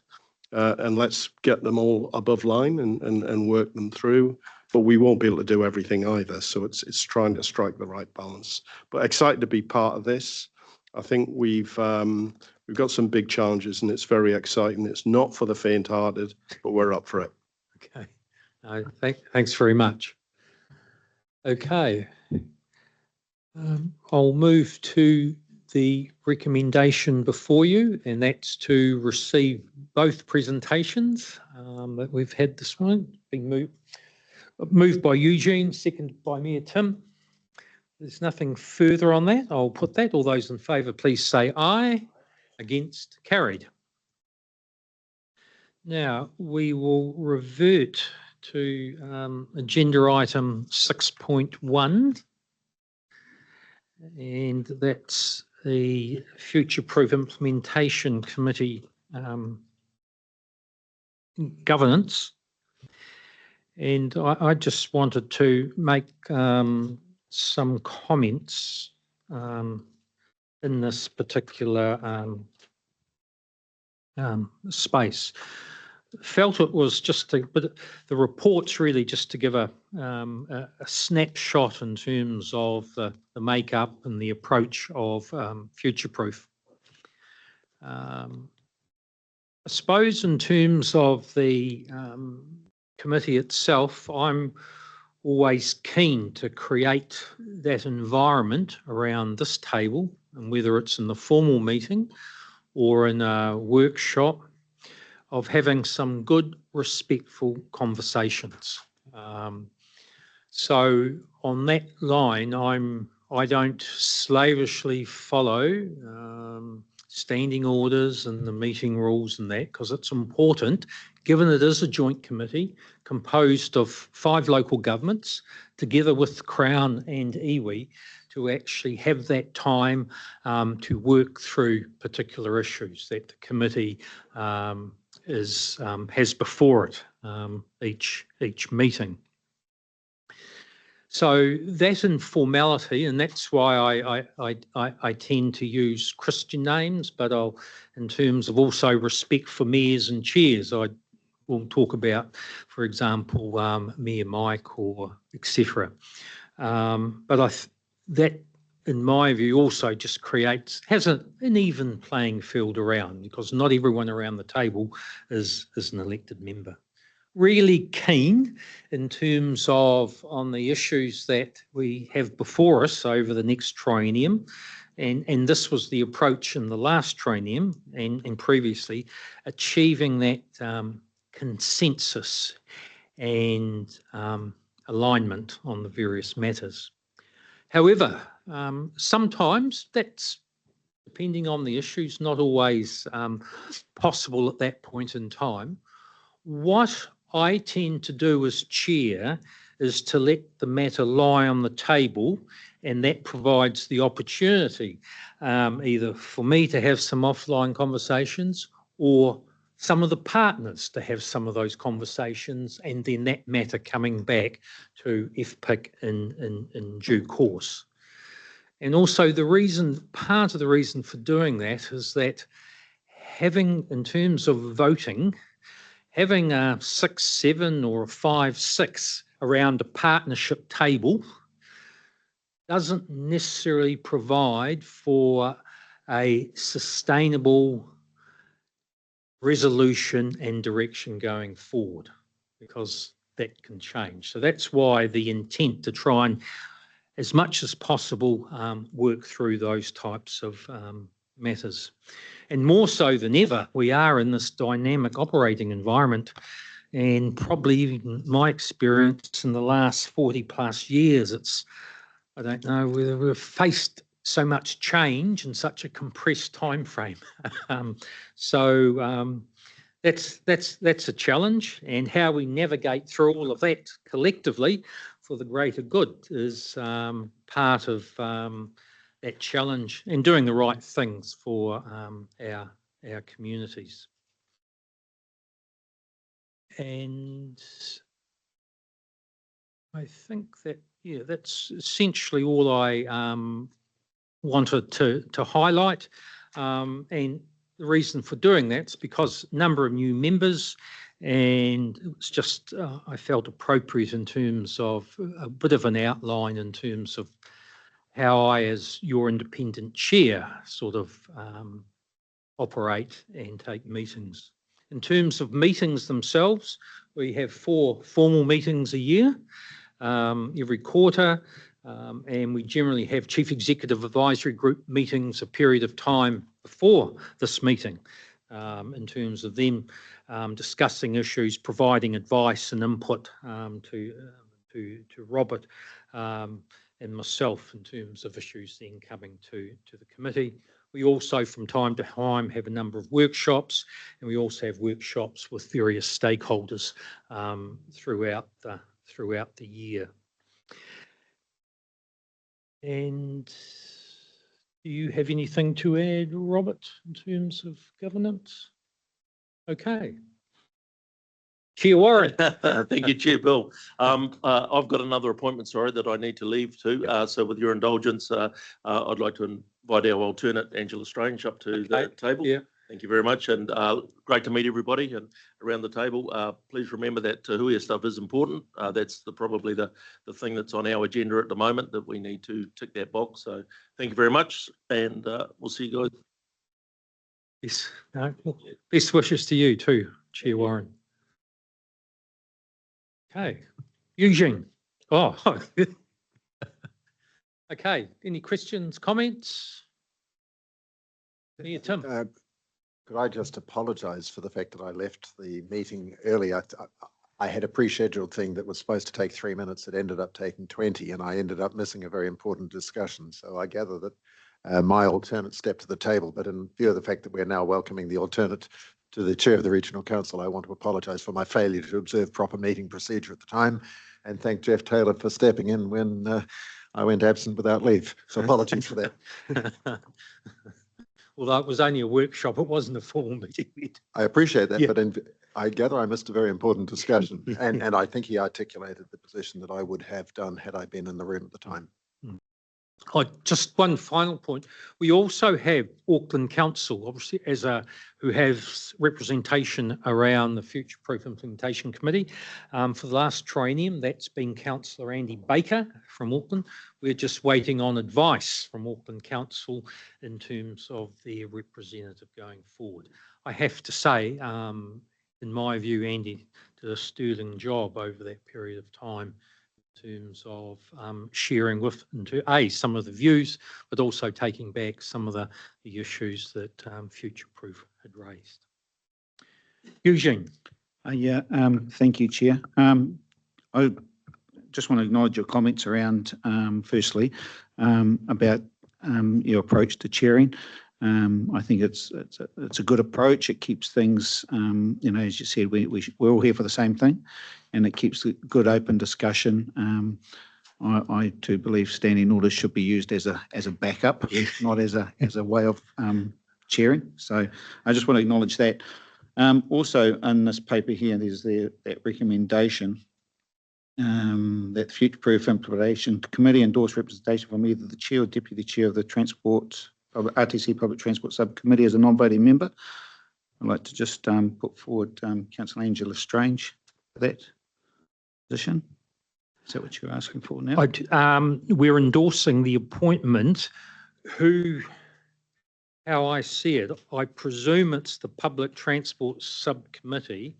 and let's get them all above line and work them through. but we won't be able to do everything either. So it's trying to strike the right balance. But excited to be part of this. I think we've got some big challenges, and it's very exciting. It's not for the faint-hearted, but we're up for it. Okay. Thanks very much. Okay. I'll move to the recommendation before you, and that's to receive both presentations that we've had this morning. Been moved by Eugene, seconded by Mayor Tim. There's nothing further on that. I'll put that. All those in favour, please say aye. Against, carried. Now, we will revert to agenda item 6.1, and that's the Future Proof Implementation Committee governance. And I just wanted to make some comments in this particular space. Felt it was just but the report's really just to give a snapshot in terms of the makeup and the approach of Future Proof. I suppose in terms of the committee itself, I'm always keen to create that environment around this table, and whether it's in the formal meeting or in a workshop, of having some good, respectful conversations. So on that line, I don't slavishly follow standing orders and the meeting rules and that, because it's important, given it is a joint committee composed of 5 local governments, together with Crown and iwi, to actually have that time to work through particular issues that the committee has before it each meeting. So that informality, and that's why I tend to use Christian names, but in terms of also respect for mayors and chairs, I will talk about, for example, Mayor Mike or etc. But that, in my view, also just has an even playing field around, because not everyone around the table is an elected member. Really keen in terms of on the issues that we have before us over the next triennium, and this was the approach in the last triennium and previously, achieving that consensus and alignment on the various matters. However, sometimes that's, depending on the issues, not always possible at that point in time. What I tend to do as chair is to let the matter lie on the table, and that provides the opportunity either for me to have some offline conversations or some of the partners to have some of those conversations, and then that matter coming back to FPIC in due course. And also part of the reason for doing that is that having, in terms of voting, having a 6-7 or a 5-6 around a partnership table doesn't necessarily provide for a sustainable resolution and direction going forward, because that can change. So that's why the intent to try and, as much as possible, work through those types of matters. And more so than ever, we are in this dynamic operating environment, and probably even my experience in the last 40 plus years, I don't know whether we've faced so much change in such a compressed time frame. That's a challenge, and how we navigate through all of that collectively for the greater good is part of that challenge, and doing the right things for our communities. And I think that, yeah, that's essentially all I wanted to highlight. And the reason for doing that is because a number of new members, And it was just, I felt appropriate in terms of a bit of an outline in terms of how I, as your independent chair, sort of operate and take meetings. In terms of meetings themselves, we have 4 formal meetings a year, every quarter, and we generally have Chief Executive Advisory Group meetings a period of time before this meeting, in terms of them discussing issues, providing advice and input to Robert and myself in terms of issues then coming to the committee. We also, from time to time, have a number of workshops, and we also have workshops with various stakeholders throughout the year. And do you have anything to add, Robert, in terms of governance? Okay. Chair Warren. Thank you, Chair Bill. I've got another appointment, sorry, that I need to leave to. So with your indulgence, I'd like to invite our alternate, Angela Strange, up to the table. Yeah. Thank you very much, and great to meet everybody and around the table. Please remember that Te Huia stuff is important. That's probably the thing that's on our agenda at the moment, that we need to tick that box. So thank you very much, and we'll see you guys. Yes. No, best wishes to you too, Chair Warren. Okay, Eugene. Oh, okay. Any questions, comments? Yeah, Tim. Could I just apologise for the fact that I left the meeting early? I had a pre-scheduled thing that was supposed to take 3 minutes. It ended up taking 20, and I ended up missing a very important discussion. So I gather that my alternate stepped to the table, but in view of the fact that we're now welcoming the alternate to the chair of the Regional Council, I want to apologise for my failure to observe proper meeting procedure at the time, and thank Jeff Taylor for stepping in when I went absent without leave. So apologies for that. Well, that was only a workshop. It wasn't a formal meeting. I appreciate that, Yeah. but I gather I missed a very important discussion, and I think he articulated the position that I would have done had I been in the room at the time. Just one final point. We also have Auckland Council, obviously, who has representation around the Future Proof Implementation Committee. For the last triennium, that's been Councillor Andy Baker from Auckland. We're just waiting on advice from Auckland Council in terms of their representative going forward. I have to say, in my view, Andy did a sterling job over that period of time, terms of sharing with some of the views, but also taking back some of the issues that Future Proof had raised. Eugene. Thank you, Chair. I just want to acknowledge your comments around, firstly, about your approach to chairing. I think it's a good approach. It keeps things, as you said, we're all here for the same thing, and it keeps a good open discussion. I too believe standing orders should be used as a backup, not as a way of chairing. So I just want to acknowledge that. Also, in this paper here, there's that recommendation that the Future Proof Implementation Committee endorse representation from either the chair or deputy chair of the RTC Public Transport Subcommittee as a non-voting member. I'd like to just put forward Councillor Angela Strange for that position. Is that what you're asking for now? We're endorsing the appointment. How I see it, I presume it's the Public Transport Subcommittee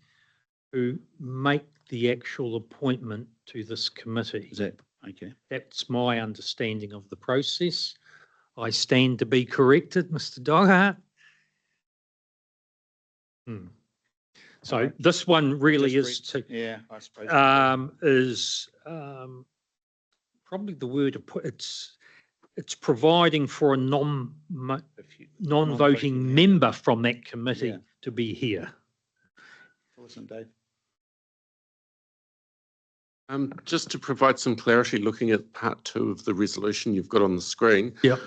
who make the actual appointment to this committee. Is that okay? That's my understanding of the process. I stand to be corrected, Mr. Doggart. So this one really is to, I suppose is probably the word to put. It's providing for a non-voting member from that committee to be here. Awesome, Dave. Just to provide some clarity, looking at part 2 of the resolution you've got on the screen. Yeah.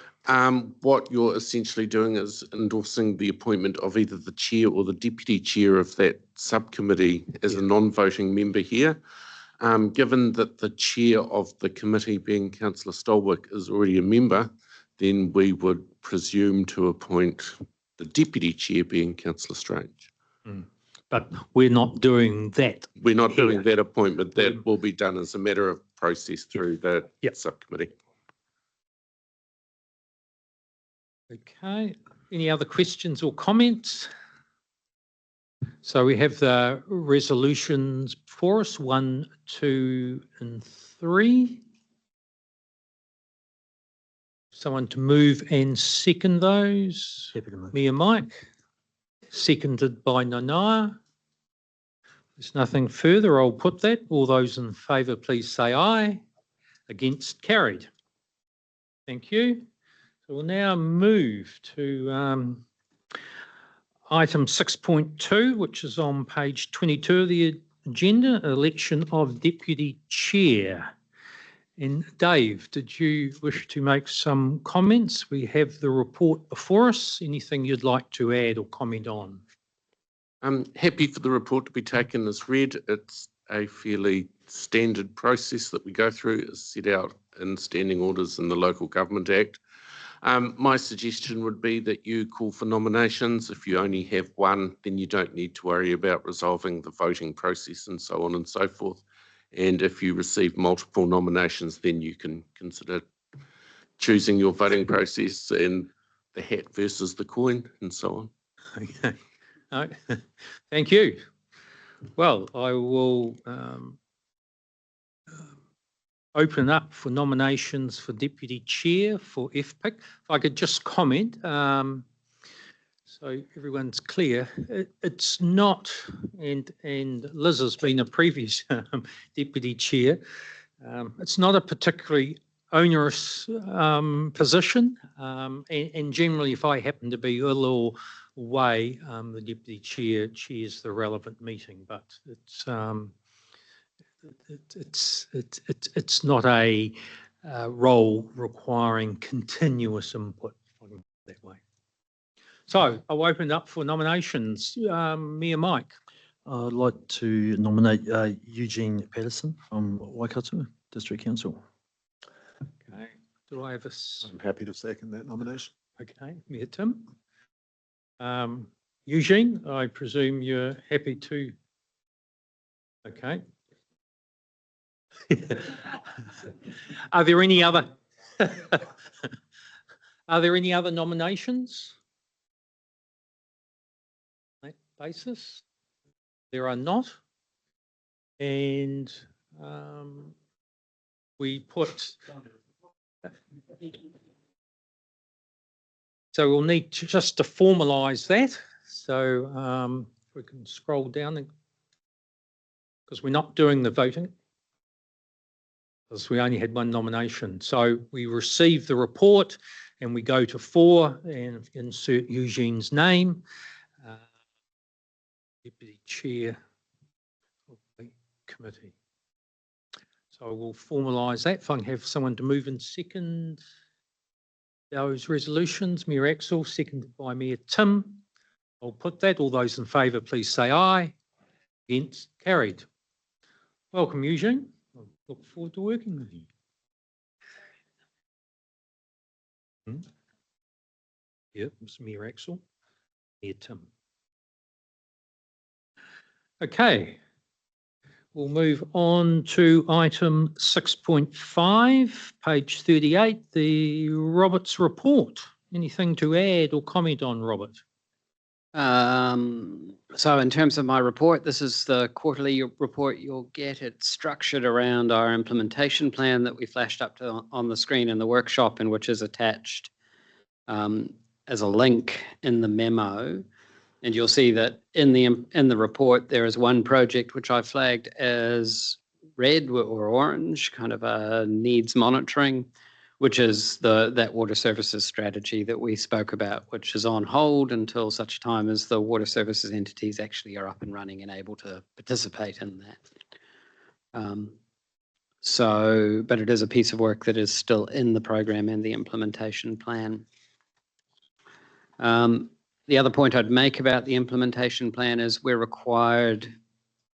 What you're essentially doing is endorsing the appointment of either the chair or the deputy chair of that subcommittee as a non-voting member here. Given that the chair of the committee, being Councillor Stolwick, is already a member, then we would presume to appoint the deputy chair, being Councillor Strange. But we're not doing that. We're not doing here. that appointment. That will be done as a matter of process through the Yep. subcommittee. Okay, any other questions or comments? So we have the resolutions for us, 1, 2, and 3. Someone to move and second those? Happy to move. Me and Mike. Seconded by Nanaya. There's nothing further. I'll put that. All those in favour, please say aye. Against, carried. Thank you. So we'll now move to item 6.2, which is on page 22 of the agenda, election of deputy chair. And Dave, did you wish to make some comments? We have the report before us. Anything you'd like to add or comment on? I'm happy for the report to be taken as read. It's a fairly standard process that we go through, as set out in standing orders in the Local Government Act. My suggestion would be that you call for nominations. If you only have one, then you don't need to worry about resolving the voting process and so on and so forth. And if you receive multiple nominations, then you can consider choosing your voting process and the hat versus the coin and so on. Okay. No, thank you. Well, I will open up for nominations for deputy chair for FPIC. If I could just comment, so everyone's clear, it's not, and Liz has been a previous deputy chair, it's not a particularly onerous position, and generally if I happen to be ill or away, the deputy chair chairs the relevant meeting, but it's not a role requiring continuous input that way. So I'll open up for nominations. Me and Mike. I'd like to nominate Eugene Patterson from Waikato District Council. Okay. Do I have a? I'm happy to second that nomination. Okay. Me, Tim. Eugene, I presume you're happy to. Okay. Are there any other? Are there any other nominations? On that basis, there are not, and we put. So we'll need to just to formalise that. So we can scroll down because we're not doing the voting. Because we only had one nomination. So we receive the report and we go to 4 and insert Eugene's name. Deputy Chair of the committee. So we'll formalise that. If I can have someone to move and second those resolutions. Mayor Axel, seconded by Mayor Tim. I'll put that. All those in favour, please say aye. Against, carried. Welcome, Eugene. I look forward to working with you. Yep, it's Mayor Axel. Mayor Tim. Okay, we'll move on to item 6.5, page 38, the Roberts report. Anything to add or comment on, Robert? So in terms of my report, this is the quarterly report you'll get. It's structured around our implementation plan that we flashed up on the screen in the workshop, and which is attached as a link in the memo. And you'll see that in the report, there is one project which I flagged as red or orange, kind of needs monitoring, which is that water services strategy that we spoke about, which is on hold until such time as the water services entities actually are up and running and able to participate in that. But it is a piece of work that is still in the program and the implementation plan. The other point I'd make about the implementation plan is we're required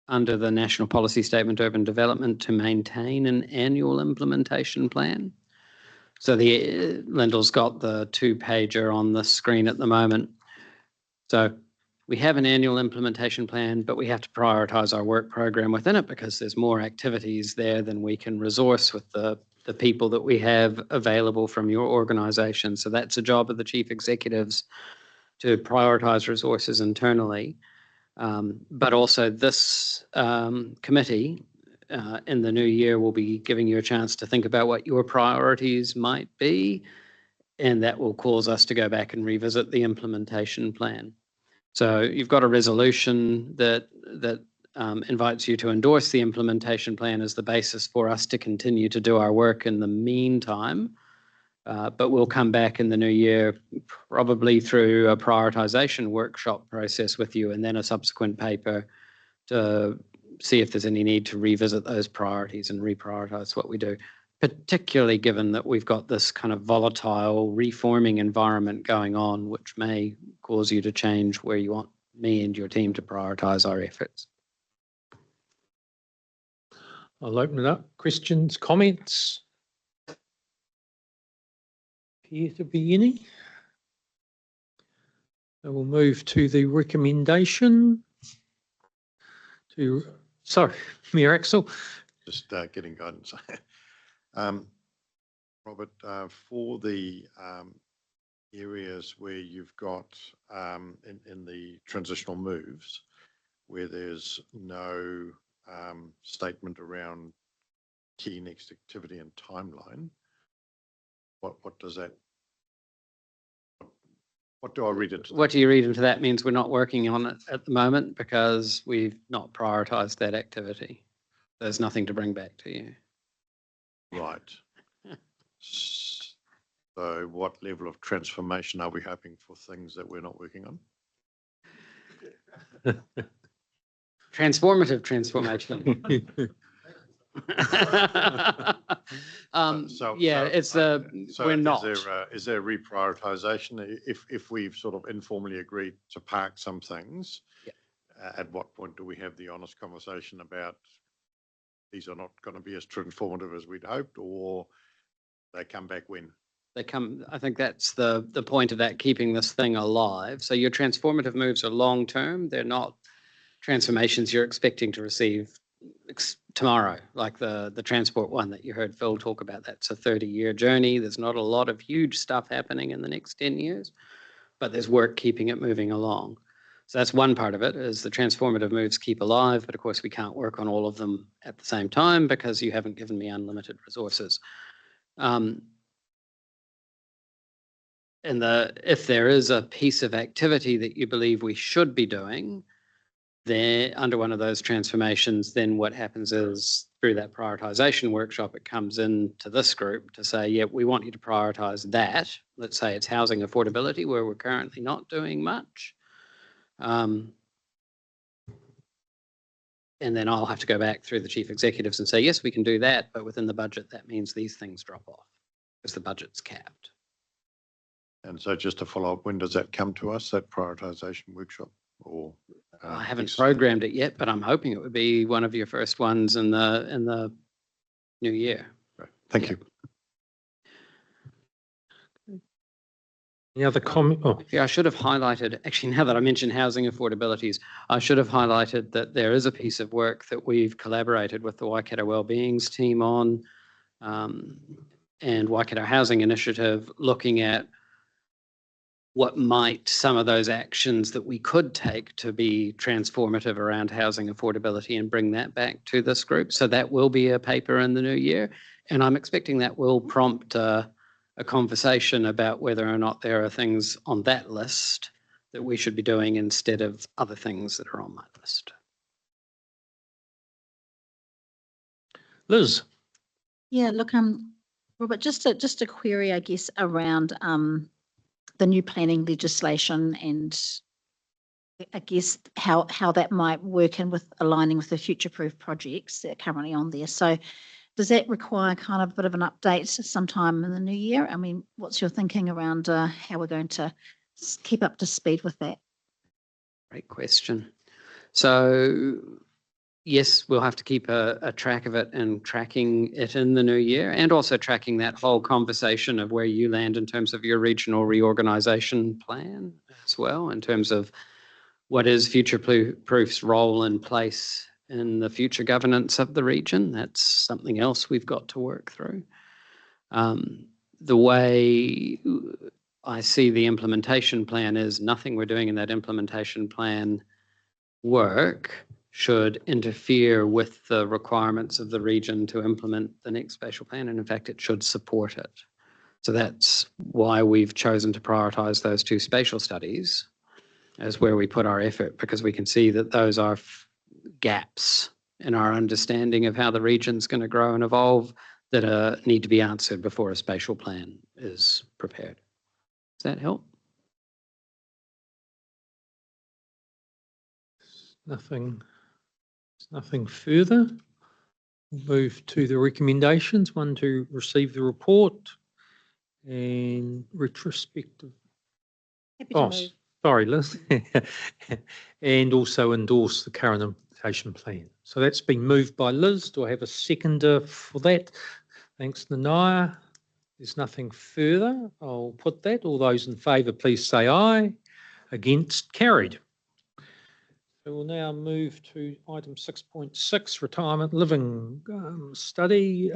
under the National Policy Statement Urban Development to maintain an annual implementation plan. So Lyndall's got the 2-pager on the screen at the moment. So we have an annual implementation plan, but we have to prioritize our work program within it because there's more activities there than we can resource with the people that we have available from your organisation. So that's a job of the chief executives to prioritise resources internally. But also this committee in the new year will be giving you a chance to think about what your priorities might be, and that will cause us to go back and revisit the implementation plan. So you've got a resolution that invites you to endorse the implementation plan as the basis for us to continue to do our work in the meantime. But we'll come back in the new year, probably through a prioritisation workshop process with you, and then a subsequent paper to see if there's any need to revisit those priorities and reprioritise what we do, particularly given that we've got this kind of volatile reforming environment going on, which may cause you to change where you want me and your team to prioritise our efforts. I'll open it up. Questions, comments? Appear to be any. So we'll move to the recommendation. Sorry, Mayor Axel. Just getting guidance. Robert, for the areas where you've got in the transitional moves, where there's no statement around key next activity and timeline, what does that, what do I read into that? What do you read into that means we're not working on it at the moment because we've not prioritised that activity. There's nothing to bring back to you. Right. So what level of transformation are we hoping for things that we're not working on? Transformative transformation. We're not. Is there reprioritization? If we've sort of informally agreed to park some things, at what point do we have the honest conversation about these are not going to be as transformative as we'd hoped, or they come back when? They come, I think that's the point of that, keeping this thing alive. So your transformative moves are long term. They're not transformations you're expecting to receive tomorrow, like the transport one that you heard Phil talk about. That's a 30-year journey. There's not a lot of huge stuff happening in the next 10 years, but there's work keeping it moving along. So that's one part of it, is the transformative moves keep alive, but of course we can't work on all of them at the same time because you haven't given me unlimited resources. If there is a piece of activity that you believe we should be doing, then under one of those transformations, then what happens is through that prioritisation workshop, it comes into this group to say, yeah, we want you to prioritise that. Let's say it's housing affordability, where we're currently not doing much. And then I'll have to go back through the chief executives and say, yes, we can do that, but within the budget, that means these things drop off because the budget's capped. And so just to follow up, when does that come to us, that prioritisation workshop? Or I haven't programmed it yet, but I'm hoping it would be one of your first ones in the new year. Right. Thank you. Any other comment? Oh. Yeah, I should have highlighted, actually, now that I mentioned housing affordabilities, I should have highlighted that there is a piece of work that we've collaborated with the Waikato Wellbeings team on, and Waikato Housing Initiative, looking at what might some of those actions that we could take to be transformative around housing affordability and bring that back to this group. So that will be a paper in the new year. And I'm expecting that will prompt a conversation about whether or not there are things on that list that we should be doing instead of other things that are on my list. Liz. Yeah, look, Robert, just a query, I guess, around the new planning legislation and I guess how that might work in with aligning with the future-proof projects that are currently on there. So does that require kind of a bit of an update sometime in the new year? I mean, what's your thinking around how we're going to keep up to speed with that? Great question. So yes, we'll have to keep a track of it and tracking it in the new year, and also tracking that whole conversation of where you land in terms of your regional reorganisation plan as well, in terms of what is Future Proof's role and place in the future governance of the region? That's something else we've got to work through. The way I see the implementation plan is nothing we're doing in that implementation plan work should interfere with the requirements of the region to implement the next spatial plan, and in fact, it should support it. So that's why we've chosen to prioritise those two spatial studies as where we put our effort, because we can see that those are gaps in our understanding of how the region's going to grow and evolve that need to be answered before a spatial plan is prepared. Does that help? Nothing further. Move to the recommendations. One, to receive the report and retrospective. Happy to move. Sorry, Liz. And also endorse the current implementation plan. So that's been moved by Liz. Do I have a seconder for that? Thanks, Nanaya. There's nothing further. I'll put that. All those in favour, please say aye. Against, carried. So we'll now move to item 6.6, retirement living study.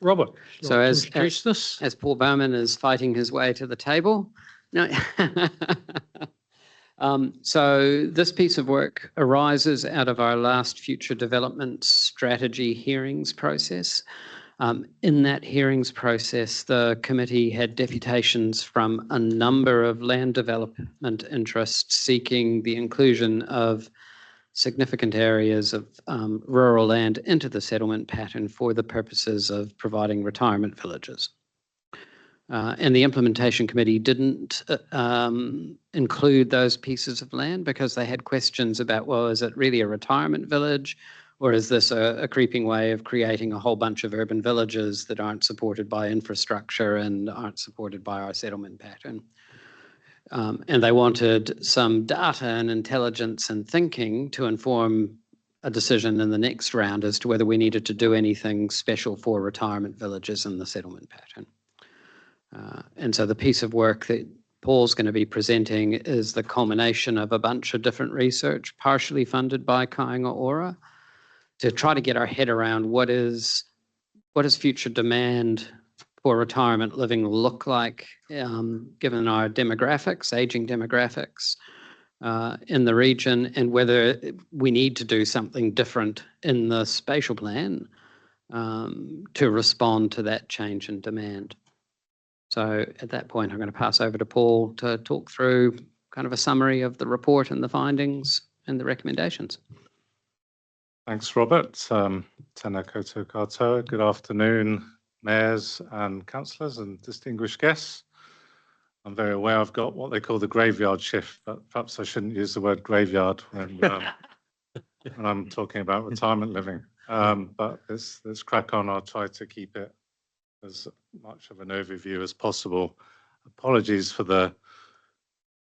Robert, so introduce this. As Paul Bowman is fighting his way to the table. No. So this piece of work arises out of our last future development strategy hearings process. In that hearings process, the committee had deputations from a number of land development interests seeking the inclusion of significant areas of rural land into the settlement pattern for the purposes of providing retirement villages. And the implementation committee didn't include those pieces of land because they had questions about, well, is it really a retirement village? Or is this a creeping way of creating a whole bunch of urban villages that aren't supported by infrastructure and aren't supported by our settlement pattern? And they wanted some data and intelligence and thinking to inform a decision in the next round as to whether we needed to do anything special for retirement villages in the settlement pattern. And so the piece of work that Paul's going to be presenting is the culmination of a bunch of different research, partially funded by Kāinga Ora, to try to get our head around what does future demand for retirement living look like, given our demographics, aging demographics in the region, and whether we need to do something different in the spatial plan to respond to that change in demand. So at that point, I'm going to pass over to Paul to talk through kind of a summary of the report and the findings and the recommendations. Thanks, Robert. Tēnā koutou katoa. Good afternoon, mayors and councillors and distinguished guests. I'm very aware I've got what they call the graveyard shift, but perhaps I shouldn't use the word graveyard when I'm talking about retirement living. But let's crack on. I'll try to keep it as much of an overview as possible. Apologies for the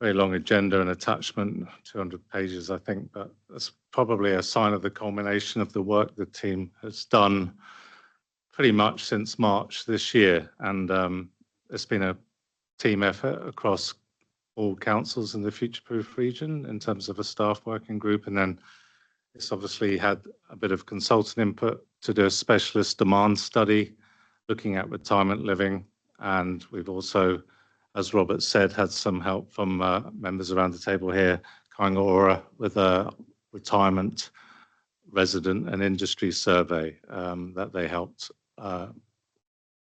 very long agenda and attachment, 200 pages, I think, but that's probably a sign of the culmination of the work the team has done pretty much since March this year. And it's been a team effort across all councils in the Future Proof region in terms of a staff working group. And then it's obviously had a bit of consultant input to do a specialist demand study looking at retirement living. And we've also, as Robert said, had some help from members around the table here, Kāinga Ora, with a retirement resident and industry survey that they helped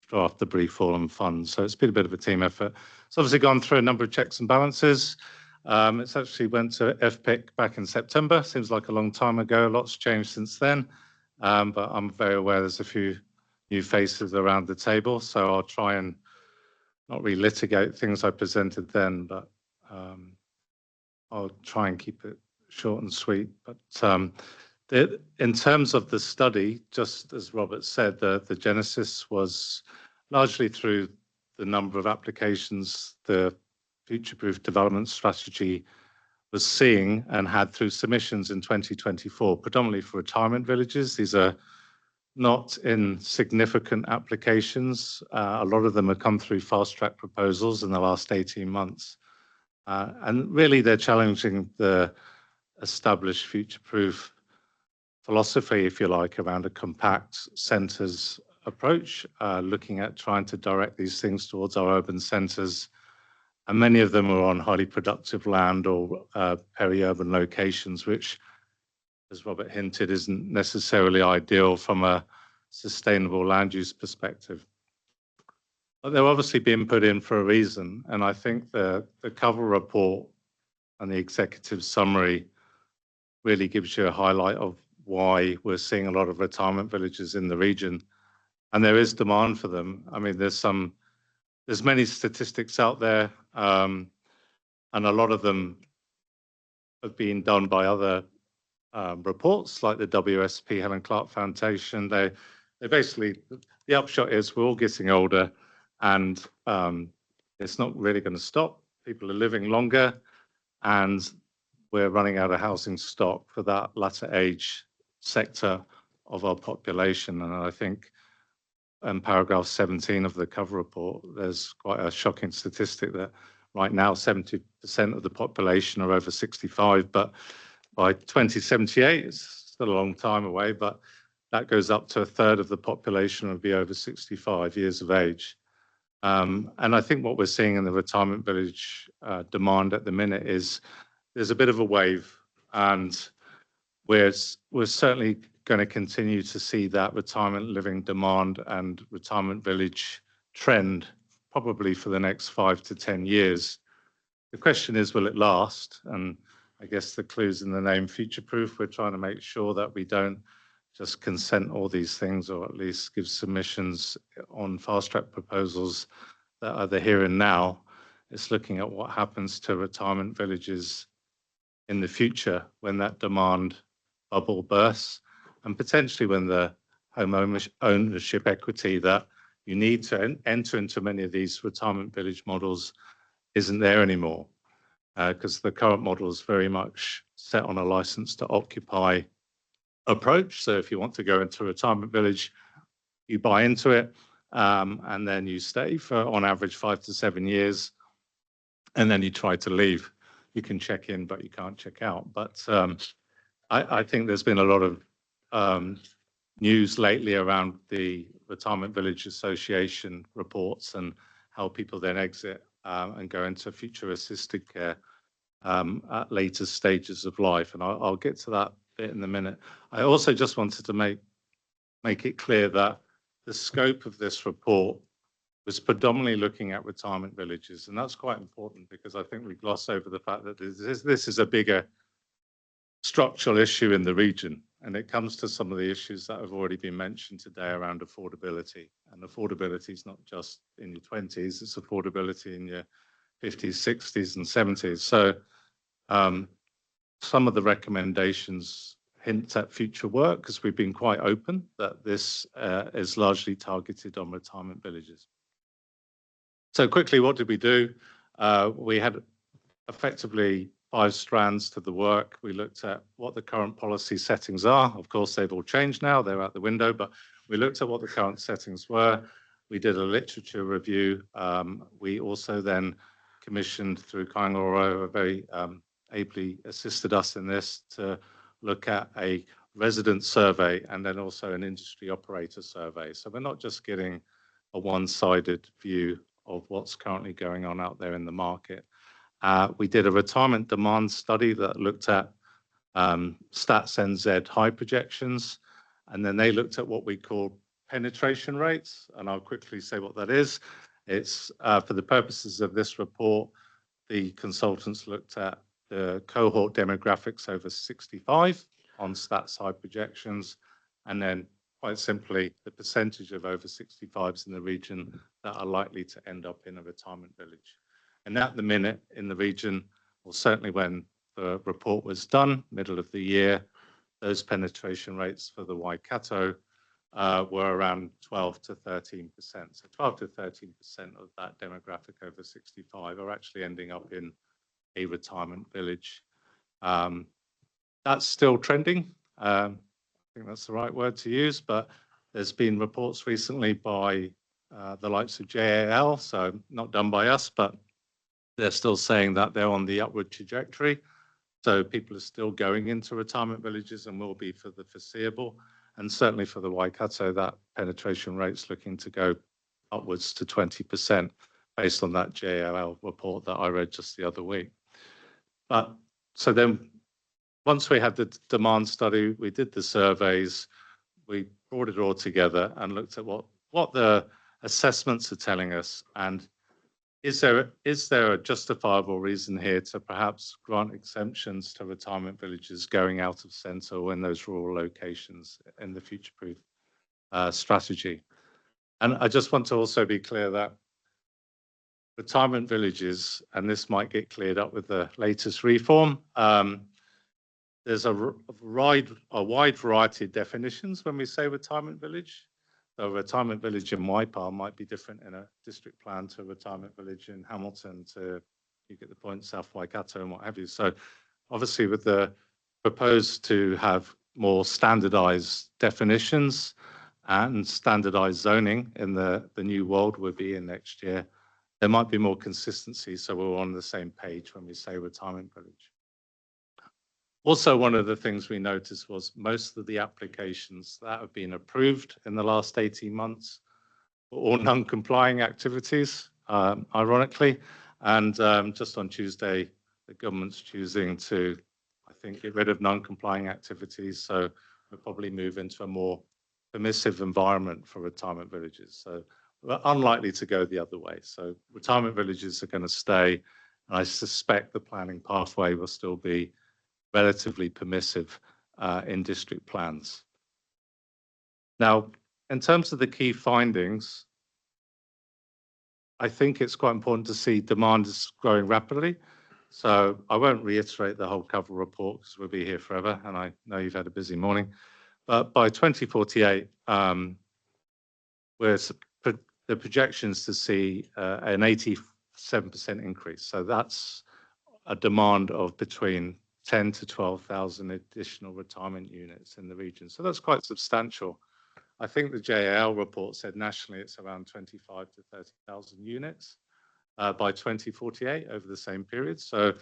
draft the brief for and fund. So it's been a bit of a team effort. It's obviously gone through a number of checks and balances. It's actually went to FPIC back in September. Seems like a long time ago. Lots changed since then. But I'm very aware there's a few new faces around the table. So I'll try and not relitigate things I presented then, but I'll try and keep it short and sweet. But in terms of the study, just as Robert said, the genesis was largely through the number of applications the Future Proof Development Strategy was seeing and had through submissions in 2024, predominantly for retirement villages. These are not insignificant applications. A lot of them have come through fast track proposals in the last 18 months. And really, they're challenging the established future-proof philosophy, if you like, around a compact centres approach, looking at trying to direct these things towards our urban centres. And many of them are on highly productive land or peri-urban locations, which, as Robert hinted, isn't necessarily ideal from a sustainable land use perspective. But they're obviously being put in for a reason. And I think the cover report and the executive summary really gives you a highlight of why we're seeing a lot of retirement villages in the region. And there is demand for them. I mean, there's many statistics out there, and a lot of them have been done by other reports like the WSP Helen Clark Foundation. They basically, the upshot is we're all getting older, and it's not really going to stop. People are living longer, and we're running out of housing stock for that latter age sector of our population. And I think in paragraph 17 of the cover report, there's quite a shocking statistic that right now 70% of the population are over 65, but by 2078, it's still a long time away, but that goes up to a third of the population will be over 65 years of age. And I think what we're seeing in the retirement village demand at the minute is there's a bit of a wave, and we're certainly going to continue to see that retirement living demand and retirement village trend probably for the next 5 to 10 years. The question is, will it last? And I guess the clue's in the name future-proof. We're trying to make sure that we don't just consent all these things, or at least give submissions on fast-track proposals that are the here and now. It's looking at what happens to retirement villages in the future when that demand bubble bursts, and potentially when the home ownership equity that you need to enter into many of these retirement village models isn't there anymore, because the current model is very much set on a license to occupy approach. So if you want to go into a retirement village, you buy into it, and then you stay for on average 5 to 7 years, and then you try to leave. You can check in, but you can't check out. But I think there's been a lot of news lately around the Retirement Village Association reports and how people then exit and go into future assisted care at later stages of life. And I'll get to that bit in a minute. I also just wanted to make it clear that the scope of this report was predominantly looking at retirement villages. And that's quite important, because I think we gloss over the fact that this is a bigger structural issue in the region. And it comes to some of the issues that have already been mentioned today around affordability. And affordability is not just in your 20s, it's affordability in your 50s, 60s, and 70s. So some of the recommendations hint at future work, because we've been quite open that this is largely targeted on retirement villages. So quickly, what did we do? We had effectively 5 strands to the work. We looked at what the current policy settings are. Of course, they've all changed now, they're out the window, but we looked at what the current settings were. We did a literature review. We also then commissioned through Kaingoro, very ably assisted us in this, to look at a resident survey and then also an industry operator survey. So we're not just getting a one-sided view of what's currently going on out there in the market. We did a retirement demand study that looked at Stats NZ high projections, and then they looked at what we call penetration rates, and I'll quickly say what that is. It's for the purposes of this report, the consultants looked at the cohort demographics over 65 on Stats high projections, and then quite simply the percentage of over 65s in the region that are likely to end up in a retirement village. And at the minute in the region, or certainly when the report was done, middle of the year, those penetration rates for the Waikato were around 12 to 13%. So 12 to 13% of that demographic over 65 are actually ending up in a retirement village. That's still trending. I think that's the right word to use, but there's been reports recently by the likes of JAL, so not done by us, but they're still saying that they're on the upward trajectory. So people are still going into retirement villages and will be for the foreseeable. And certainly for the Waikato, that penetration rate's looking to go upwards to 20% based on that JLL report that I read just the other week. But so then once we had the demand study, we did the surveys, we brought it all together and looked at what the assessments are telling us, and is there a justifiable reason here to perhaps grant exemptions to retirement villages going out of centre or in those rural locations in the future-proof strategy? And I just want to also be clear that retirement villages, and this might get cleared up with the latest reform, there's a wide variety of definitions when we say retirement village. So a retirement village in Waipa might be different in a district plan to a retirement village in Hamilton to, you get the point, South Waikato and what have you. So obviously with the proposed to have more standardized definitions and standardized zoning in the new world we'll be in next year, there might be more consistency so we're on the same page when we say retirement village. Also, one of the things we noticed was most of the applications that have been approved in the last 18 months were all non-complying activities, ironically. And just on Tuesday, the government's choosing to, I think, get rid of non-complying activities. So we'll probably move into a more permissive environment for retirement villages. So we're unlikely to go the other way. So retirement villages are going to stay. And I suspect the planning pathway will still be relatively permissive in district plans. Now, in terms of the key findings, I think it's quite important to see demand is growing rapidly. So I won't reiterate the whole cover report because we'll be here forever, and I know you've had a busy morning. But by 2048, the projections to see an 87% increase. So that's a demand of between 10 to 12,000 additional retirement units in the region. So that's quite substantial. I think the JAL report said nationally it's around 25 to 30,000 units by 2048 over the same period. So,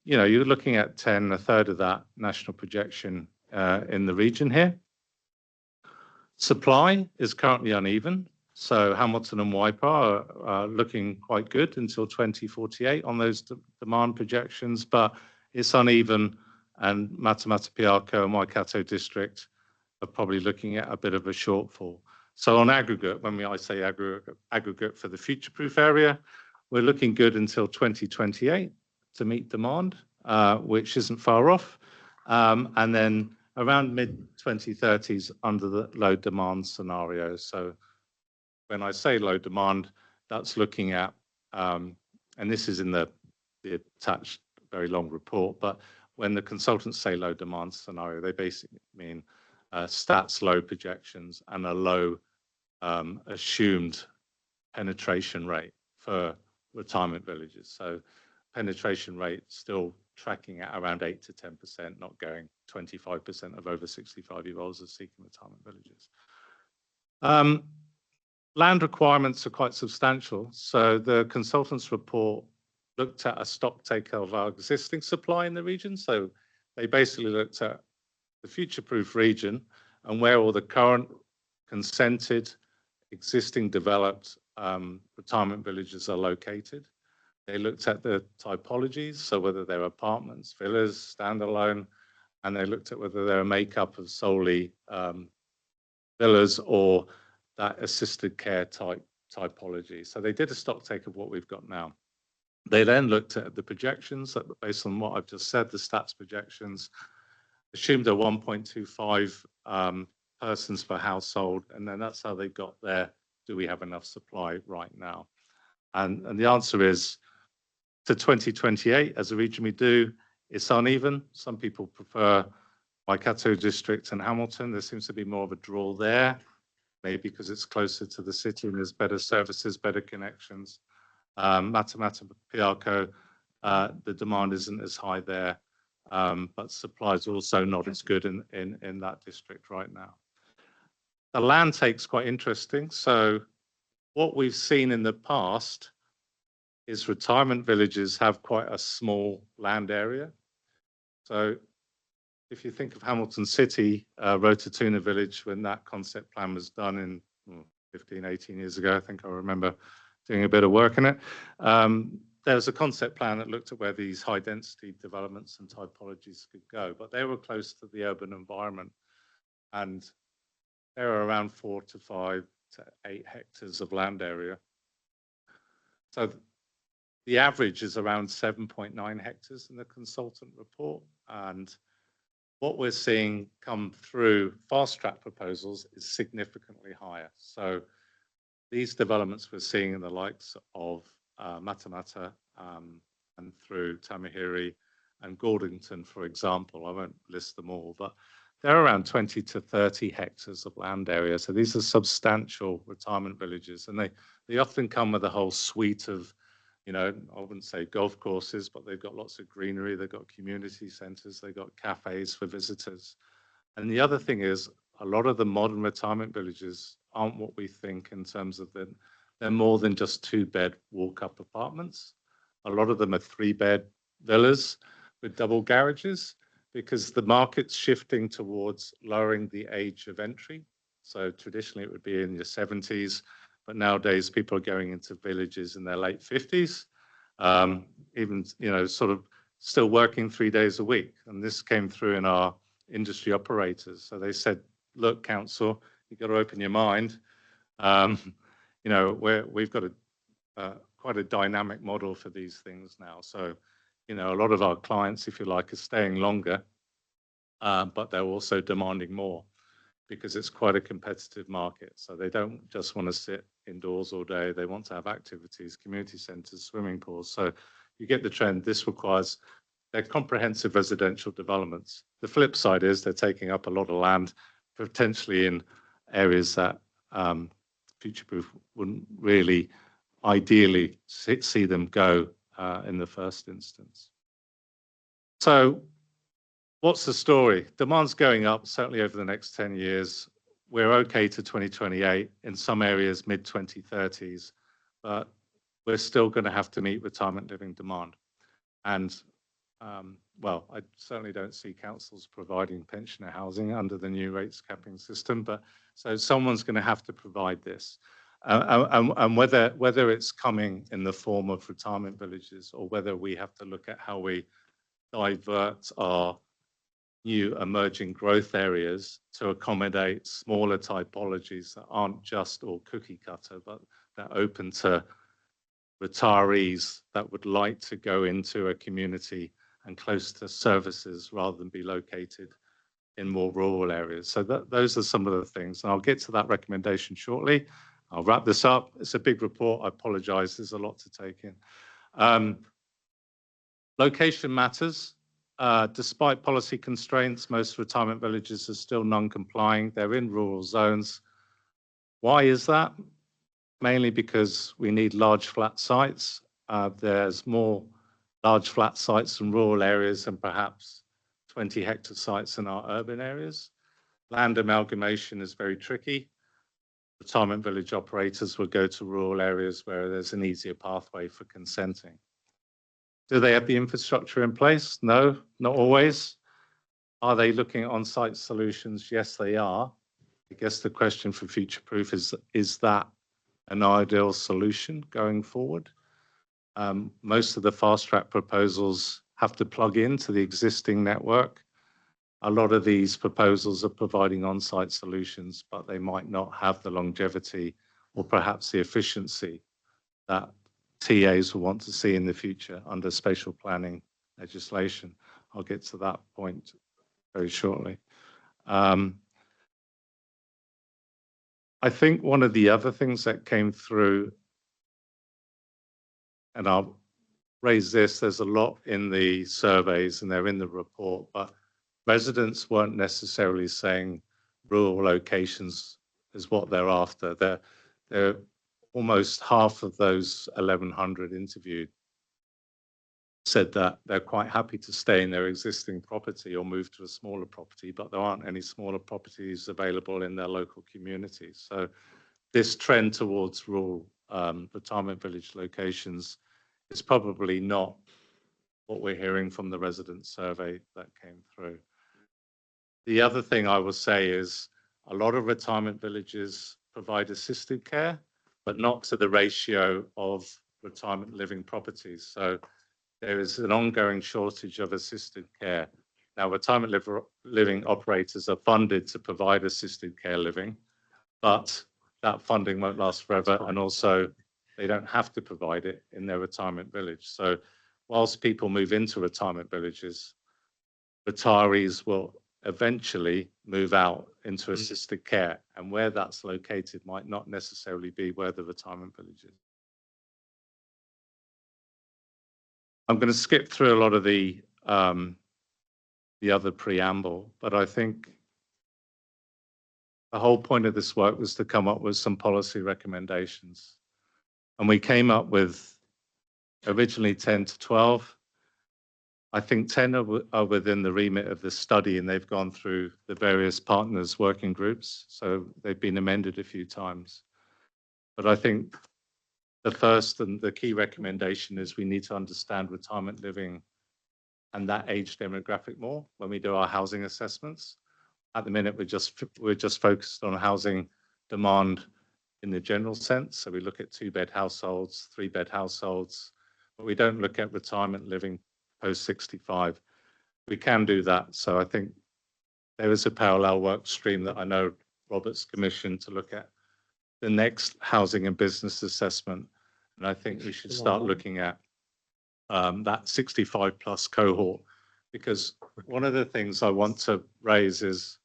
you know, you're looking at a third of that national projection in the region here. Supply is currently uneven. So Hamilton and Waipa are looking quite good until 2048 on those demand projections, but it's uneven, and Matamata Piako and Waikato District are probably looking at a bit of a shortfall. So on aggregate, when I say aggregate for the future-proof area, we're looking good until 2028 to meet demand, which isn't far off. And then around mid-2030s under the low demand scenario. So when I say low demand, that's looking at, and this is in the attached very long report, but when the consultants say low demand scenario, they basically mean stats low projections and a low assumed penetration rate for retirement villages. So penetration rate still tracking at around 8 to 10%, not going 25% of over 65-year-olds are seeking retirement villages. Land requirements are quite substantial. So the consultants report looked at a stock take of our existing supply in the region. So they basically looked at the future-proof region and where all the current consented, existing developed retirement villages are located. They looked at the typologies, so whether they're apartments, villas, standalone, and they looked at whether they're a makeup of solely villas or that assisted care typology. So they did a stock take of what we've got now. They then looked at the projections that, based on what I've just said, the stats projections, assumed a 1.25 persons per household, and then that's how they got there. Do we have enough supply right now? And the answer is, to 2028, as a region we do, it's uneven. Some people prefer Waikato District and Hamilton. There seems to be more of a draw there, maybe because it's closer to the city and there's better services, better connections. Matamata Piako, the demand isn't as high there, but supply is also not as good in that district right now. The land take's quite interesting. So what we've seen in the past is retirement villages have quite a small land area. So if you think of Hamilton City, Rotatuna Village, when that concept plan was done in 15, 18 years ago, I think I remember doing a bit of work in it. There was a concept plan that looked at where these high density developments and typologies could go, but they were close to the urban environment. And they were around 4 to 5 to 8 hectares of land area. So the average is around 7.9 hectares in the consultant report. And what we're seeing come through fast track proposals is significantly higher. So these developments we're seeing in the likes of Matamata and through Tamahiri and Gordington, for example, I won't list them all, but they're around 20 to 30 hectares of land area. So these are substantial retirement villages, and they often come with a whole suite of, you know, I wouldn't say golf courses, but they've got lots of greenery, they've got community centres, they've got cafes for visitors. And the other thing is, a lot of the modern retirement villages aren't what we think in terms of they're more than just 2-bed walk-up apartments. A lot of them are 3-bed villas with double garages, because the market's shifting towards lowering the age of entry. So traditionally it would be in your 70s, but nowadays people are going into villages in their late 50s, even, you know, sort of still working 3 days a week. And this came through in our industry operators. So they said, look, council, you've got to open your mind. You know, we've got quite a dynamic model for these things now. So, you know, a lot of our clients, if you like, are staying longer, but they're also demanding more because it's quite a competitive market. So they don't just want to sit indoors all day. They want to have activities, community centres, swimming pools. So you get the trend. This requires they're comprehensive residential developments. The flip side is they're taking up a lot of land, potentially in areas that future-proof wouldn't really ideally see them go in the first instance. So what's the story? Demand's going up, certainly over the next 10 years. We're okay to 2028, in some areas mid-2030s, but we're still going to have to meet retirement living demand. And well, I certainly don't see councils providing pensioner housing under the new rates capping system, but so someone's going to have to provide this. And whether it's coming in the form of retirement villages or whether we have to look at how we divert our new emerging growth areas to accommodate smaller typologies that aren't just all cookie cutter, but they're open to retirees that would like to go into a community and close to services rather than be located in more rural areas. So those are some of the things. And I'll get to that recommendation shortly. I'll wrap this up. It's a big report. I apologize. There's a lot to take in. Location matters. Despite policy constraints, most retirement villages are still non-complying. They're in rural zones. Why is that? Mainly because we need large flat sites. There's more large flat sites in rural areas and perhaps 20-hectare sites in our urban areas. Land amalgamation is very tricky. Retirement village operators will go to rural areas where there's an easier pathway for consenting. Do they have the infrastructure in place? No, not always. Are they looking at on-site solutions? Yes, they are. I guess the question for future-proof is that an ideal solution going forward? Most of the fast-track proposals have to plug into the existing network. A lot of these proposals are providing on-site solutions, but they might not have the longevity or perhaps the efficiency that TAs will want to see in the future under spatial planning legislation. I'll get to that point very shortly. I think one of the other things that came through, and I'll raise this, there's a lot in the surveys and they're in the report, but residents weren't necessarily saying rural locations is what they're after. They're almost half of those 1,100 interviewed said that they're quite happy to stay in their existing property or move to a smaller property, but there aren't any smaller properties available in their local communities. So this trend towards rural retirement village locations It's probably not what we're hearing from the resident survey that came through. The other thing I will say is a lot of retirement villages provide assisted care, but not to the ratio of retirement living properties. So there is an ongoing shortage of assisted care. Now, retirement living operators are funded to provide assisted care living, but that funding won't last forever. And also they don't have to provide it in their retirement village. So whilst people move into retirement villages, retirees will eventually move out into assisted care, and where that's located might not necessarily be where the retirement village is. I'm going to skip through a lot of the other preamble, but I think the whole point of this work was to come up with some policy recommendations. And we came up with originally 10 to 12. I think 10 are within the remit of the study, and they've gone through the various partners working groups. So they've been amended a few times. But I think the first and the key recommendation is we need to understand retirement living and that age demographic more when we do our housing assessments. At the minute, we're just focused on housing demand in the general sense. So we look at 2-bed households, 3-bed households, but we don't look at retirement living post 65. We can do that. So I think there is a parallel work stream that I know Robert's commissioned to look at the next housing and business assessment. And I think we should start looking at that 65 plus cohort, because one of the things I want to raise is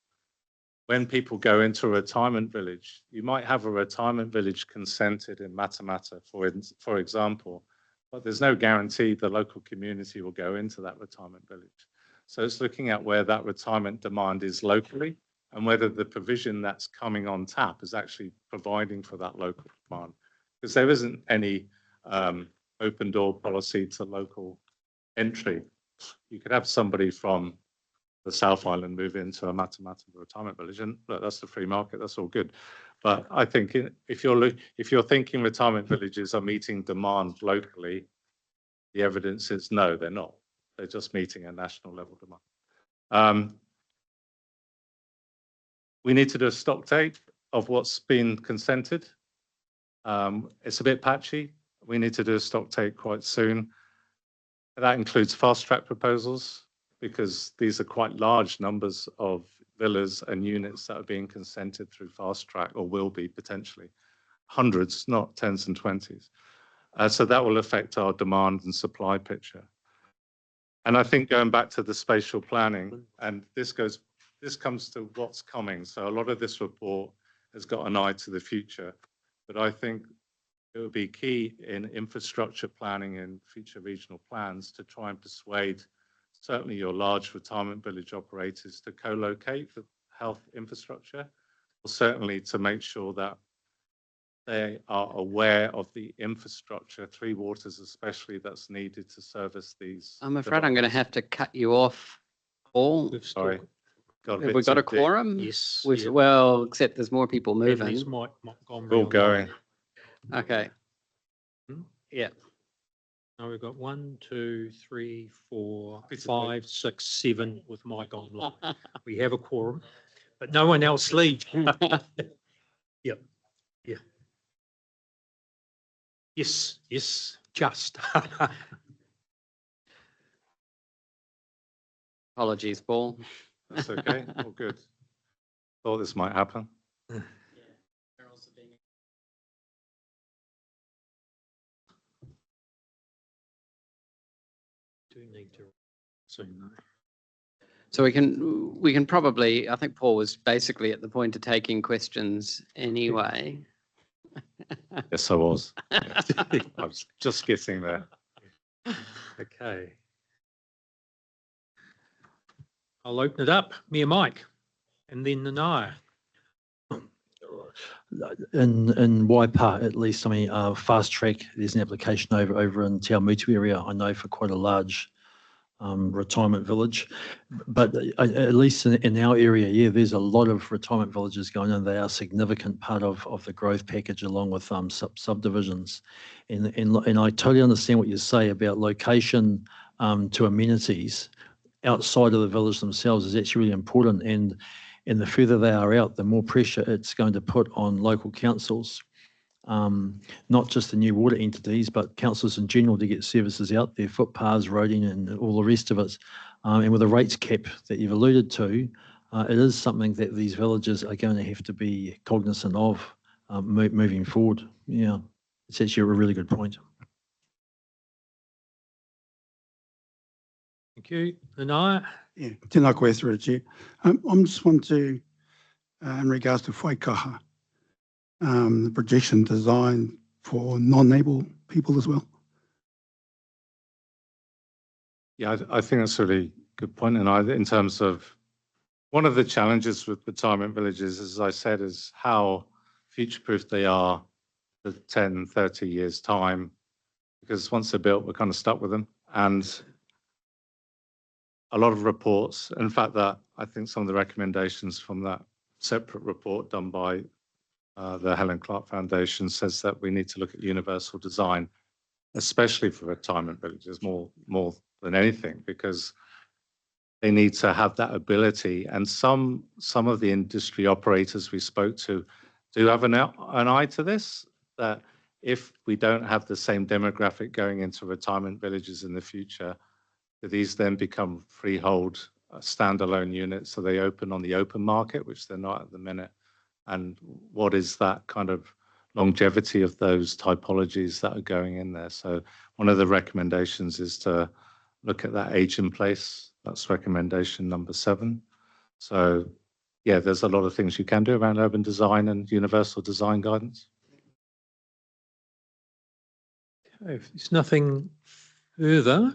when people go into a retirement village, you might have a retirement village consented in Matamata, for example, but there's no guarantee the local community will go into that retirement village. So it's looking at where that retirement demand is locally and whether the provision that's coming on tap is actually providing for that local demand. Because there isn't any open door policy to local entry. You could have somebody from the South Island move into a Matamata retirement village, and look, that's the free market, that's all good. But I think if you're thinking retirement villages are meeting demand locally, the evidence is no, they're not. They're just meeting a national level demand. We need to do a stock take of what's been consented. It's a bit patchy. We need to do a stock take quite soon. That includes fast track proposals, because these are quite large numbers of villas and units that are being consented through fast track, or will be potentially. Hundreds, not tens and 20s. So that will affect our demand and supply picture. And I think going back to the spatial planning, and this comes to what's coming. So a lot of this report has got an eye to the future, but I think it would be key in infrastructure planning and future regional plans to try and persuade certainly your large retirement village operators to co-locate the health infrastructure, or certainly to make sure that they are aware of the infrastructure, Three Waters especially, that's needed to service these. I'm afraid I'm going to have to cut you off, Paul. Sorry. Have we got a quorum? Yes. Well, except there's more people moving. All going. Okay. Yeah. Now we've got 1, 2, 3, 4, 5, 6, 7 with Mike online. We have a quorum, but no one else leaves. Yep. Yeah. Yes. Just. Apologies, Paul. That's okay. All good. Thought this might happen. Do need to So we can probably, I think Paul was basically at the point of taking questions anyway. Yes, I was. I was just getting there. Okay. I'll open it up. Me and Mike, and then Nanaya. In Waipa, at least, I mean, fast track, there's an application over in Te Awamutu area, I know, for quite a large retirement village. But at least in our area, yeah, there's a lot of retirement villages going on. They are a significant part of the growth package along with subdivisions. And I totally understand what you say about location to amenities outside of the village themselves is actually really important. And the further they are out, the more pressure it's going to put on local councils. Not just the new water entities, but councils in general to get services out there, footpaths, roading and all the rest of it. And with the rates cap that you've alluded to, it is something that these villages are going to have to be cognizant of moving forward. Yeah, it's actually a really good point. Thank you. Anaya? Yeah, tēnā koe through the chair. I'm just want to, in regards to whaikaha, the projection design for non-able people as well. Yeah, I think that's a really good point. And in terms of one of the challenges with retirement villages, as I said, is how future-proof they are for 10, 30 years' time. Because once they're built, we're kind of stuck with them. And a lot of reports, in fact, that I think some of the recommendations from that separate report done by the Helen Clark Foundation says that we need to look at universal design, especially for retirement villages, more than anything, because they need to have that ability. And some of the industry operators we spoke to do have an eye to this, that if we don't have the same demographic going into retirement villages in the future, do these then become freehold standalone units? So they open on the open market, which they're not at the minute. And what is that kind of longevity of those typologies that are going in there? So one of the recommendations is to look at that age in place. That's recommendation number 7. So yeah, there's a lot of things you can do around urban design and universal design guidance. Okay, if there's nothing further,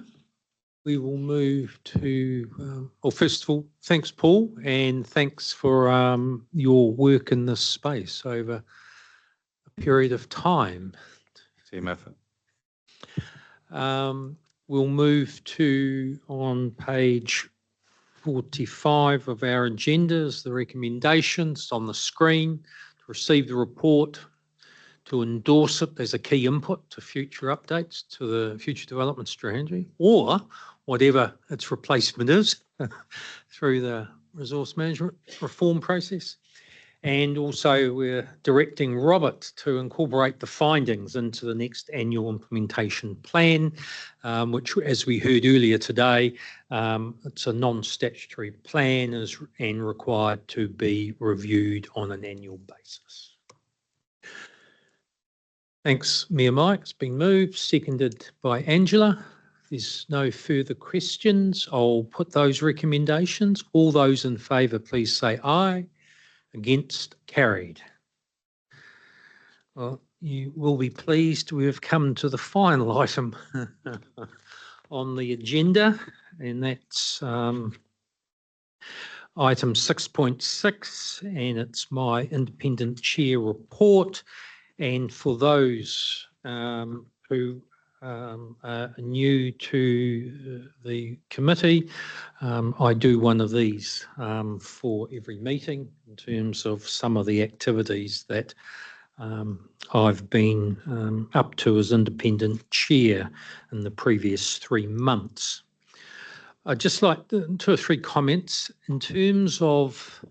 we will move to, well, first of all, thanks, Paul, and thanks for your work in this space over a period of time. Team effort. We'll move to, on page 45 of our agenda, is the recommendations on the screen to receive the report, to endorse it as a key input to future updates to the future development strategy, or whatever its replacement is through the resource management reform process. And also we're directing Robert to incorporate the findings into the next annual implementation plan, which, as we heard earlier today, it's a non-statutory plan and required to be reviewed on an annual basis. Thanks, Mayor Mike. It's been moved, seconded by Angela. If there's no further questions, I'll put those recommendations. All those in favour, please say aye. Against, carried. Well, you will be pleased we've come to the final item on the agenda, and that's item 6.6, and it's my independent chair report. And for those who are new to the committee, I do one of these for every meeting in terms of some of the activities that I've been up to as independent chair in the previous 3 months. I'd just like 2 or 3 comments in terms of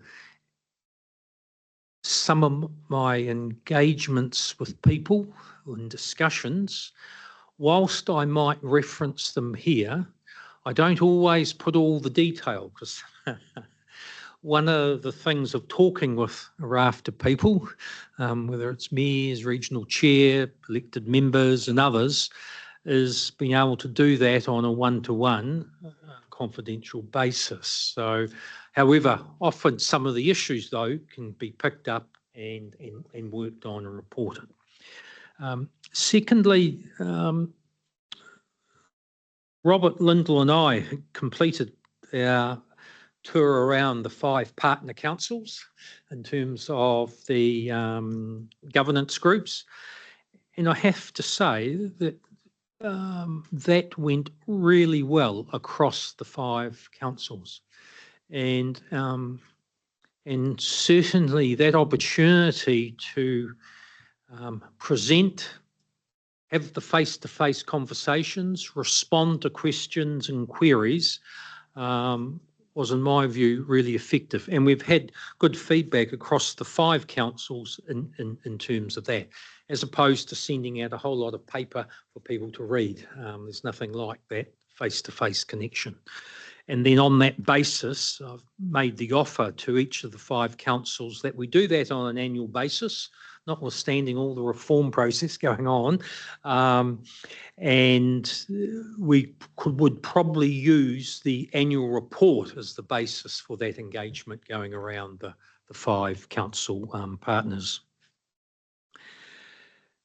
some of my engagements with people and discussions. Whilst I might reference them here, I don't always put all the detail, because one of the things of talking with a raft of people, whether it's mayors, regional chair, elected members and others, is being able to do that on a one-to-one confidential basis. So, however, often some of the issues, though, can be picked up and worked on and reported. Secondly, Robert, Lyndall and I completed our tour around the 5 partner councils in terms of the governance groups. And I have to say that that went really well across the 5 councils. And certainly that opportunity to present, have the face-to-face conversations, respond to questions and queries was, in my view, really effective. And we've had good feedback across the 5 councils in terms of that, as opposed to sending out a whole lot of paper for people to read. There's nothing like that face-to-face connection. And then on that basis, I've made the offer to each of the 5 councils that we do that on an annual basis, notwithstanding all the reform process going on. And we would probably use the annual report as the basis for that engagement going around the 5 council partners.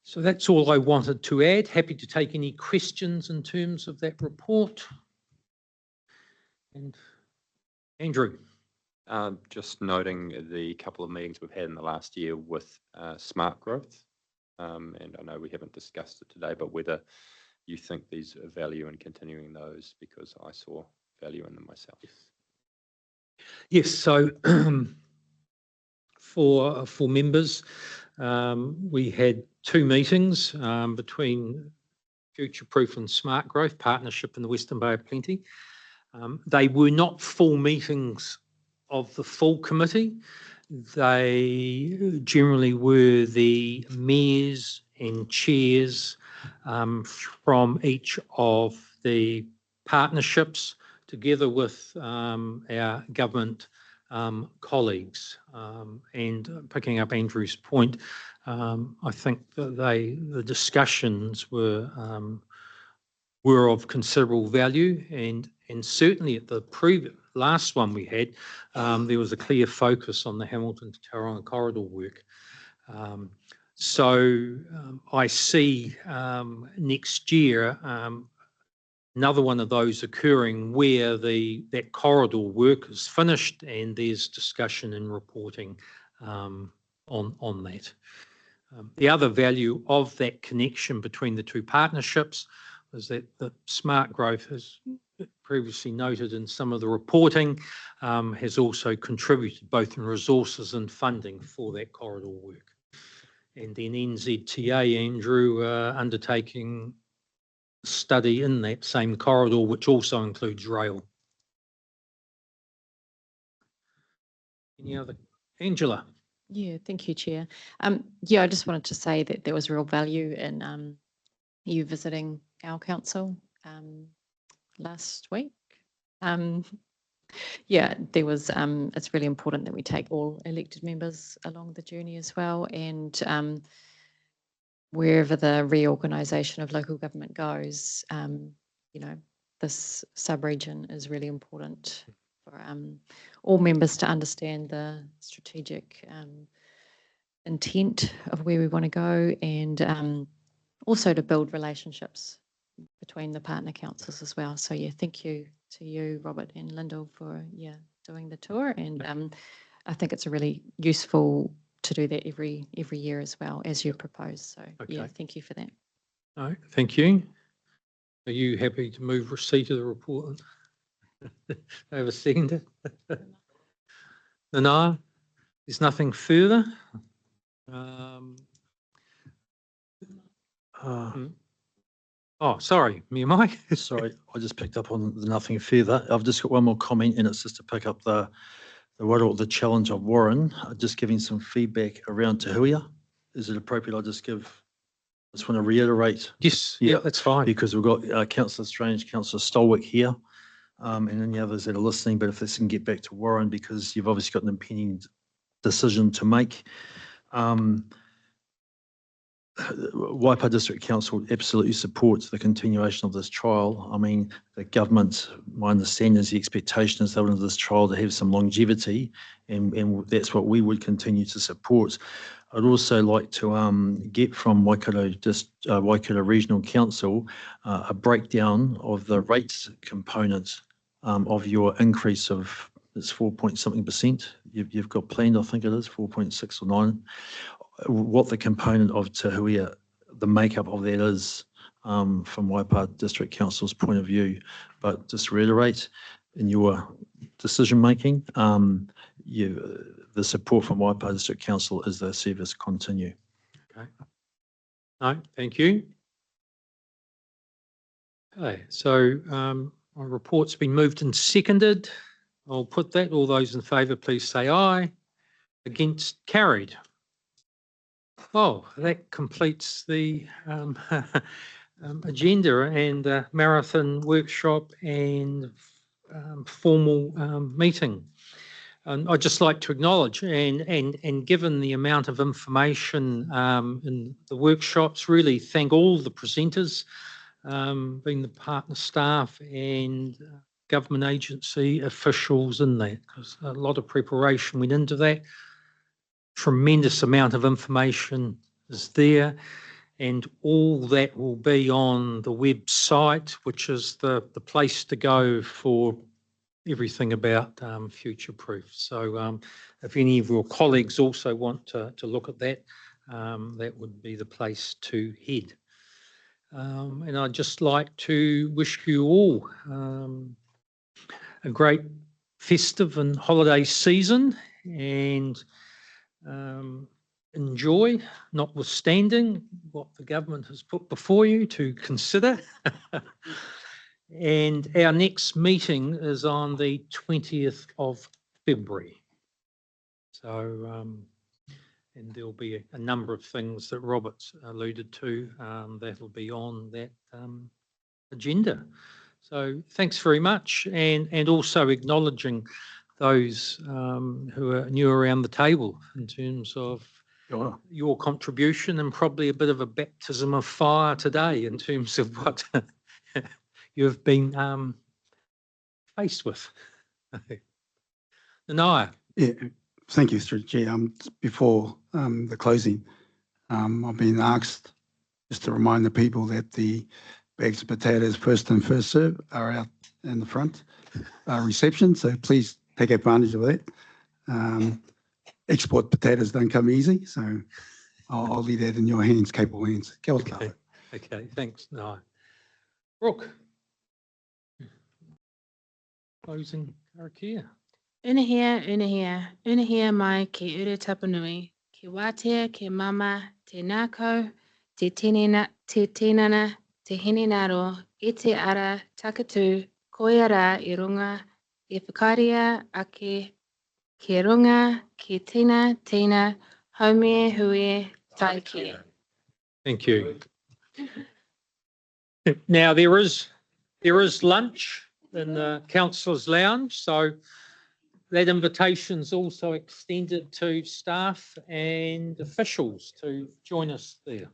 So that's all I wanted to add. Happy to take any questions in terms of that report. And Andrew. Just noting the couple of meetings we've had in the last year with smart growth. And I know we haven't discussed it today, but whether you think there's a value in continuing those, because I saw value in them myself. Yes, so for members, we had 2 meetings between Future Proof and Smart Growth Partnership in the Western Bay of Plenty. They were not full meetings of the full committee. They generally were the mayors and chairs from each of the partnerships, together with our government colleagues. And picking up Andrew's point, I think that the discussions were of considerable value, and certainly at the last one we had, there was a clear focus on the Hamilton to Tauranga corridor work. So I see next year another one of those occurring where that corridor work is finished and there's discussion and reporting on that. The other value of that connection between the 2 partnerships was that the smart growth, as previously noted in some of the reporting, has also contributed both in resources and funding for that corridor work. And then NZTA, Andrew, undertaking a study in that same corridor, which also includes rail. Any other? Angela? Yeah, thank you, Chair. Yeah, I just wanted to say that there was real value in you visiting our council last week. Yeah, there was, it's really important that we take all elected members along the journey as well. And wherever the reorganisation of local government goes, you know, this sub-region is really important for all members to understand the strategic intent of where we want to go, and also to build relationships between the partner councils as well. So yeah, thank you to you, Robert and Lyndall, for doing the tour, and I think it's a really useful to do that every year as well, as you propose. So yeah, thank you for that. No, thank you. Are you happy to move receipt of the report? Have a second. No, there's nothing further. Oh, sorry, me and Mike. Sorry, I just picked up on the nothing further. I've just got one more comment, and it's just to pick up the challenge of Warren, just giving some feedback around Te Huia. Is it appropriate I just want to reiterate? Yes, yeah, that's fine. Because we've got Councillor Strange, Councillor Stolwick here, and any others that are listening, but if this can get back to Warren, because you've obviously got an impending decision to make. Waipa District Council absolutely supports the continuation of this trial. I mean, the government, my understanding is the expectation is they want this trial to have some longevity, and that's what we would continue to support. I'd also like to get from Waikato Regional Council a breakdown of the rates component of your increase of, it's 4-point-something%. You've got planned, I think it is 4.6 or 9. What the component of Te Huia, the makeup of that is, from Waipa District Council's point of view. But just reiterate, in your decision-making, the support from Waipa District Council is the service continue. Okay. No, thank you. Okay, so my report's been moved and seconded. I'll put that. All those in favour, please say aye. Against, carried. Oh, that completes the agenda and marathon workshop and formal meeting. And I'd just like to acknowledge and given the amount of information in the workshops, really thank all the presenters, being the partner staff and government agency officials in that, because a lot of preparation went into that. Tremendous amount of information is there, and all that will be on the website, which is the place to go for everything about future proof. So if any of your colleagues also want to look at that, that would be the place to head. And I'd just like to wish you all a great festive and holiday season, and enjoy, notwithstanding what the government has put before you to consider. And our next meeting is on the 20th of February. So, and there'll be a number of things that Robert's alluded to that'll be on that agenda. So thanks very much, and also acknowledging those who are new around the table in terms of your contribution, and probably a bit of a baptism of fire today in terms of what you've been faced with. Nanaia. Yeah, thank you, Mr. Chair. Before the closing, I've been asked just to remind the people that the bags of potatoes, first and first serve, are out in the front reception. So please take advantage of that. Export potatoes don't come easy, so I'll leave that in your hands, capable hands. Okay, thanks. No. Brooke. Closing Karakia. Unahia mai ke uru tapanui, ke wātea, ke mama, te nākau, te tinana, te hinenaro, I te ara, takatū, koia rā I runga, e whakaria ake, ke runga, ke tina, haumie hui, taiki. Thank you. Now there is lunch in the councillors' lounge, so that invitation is also extended to staff and officials to join us there.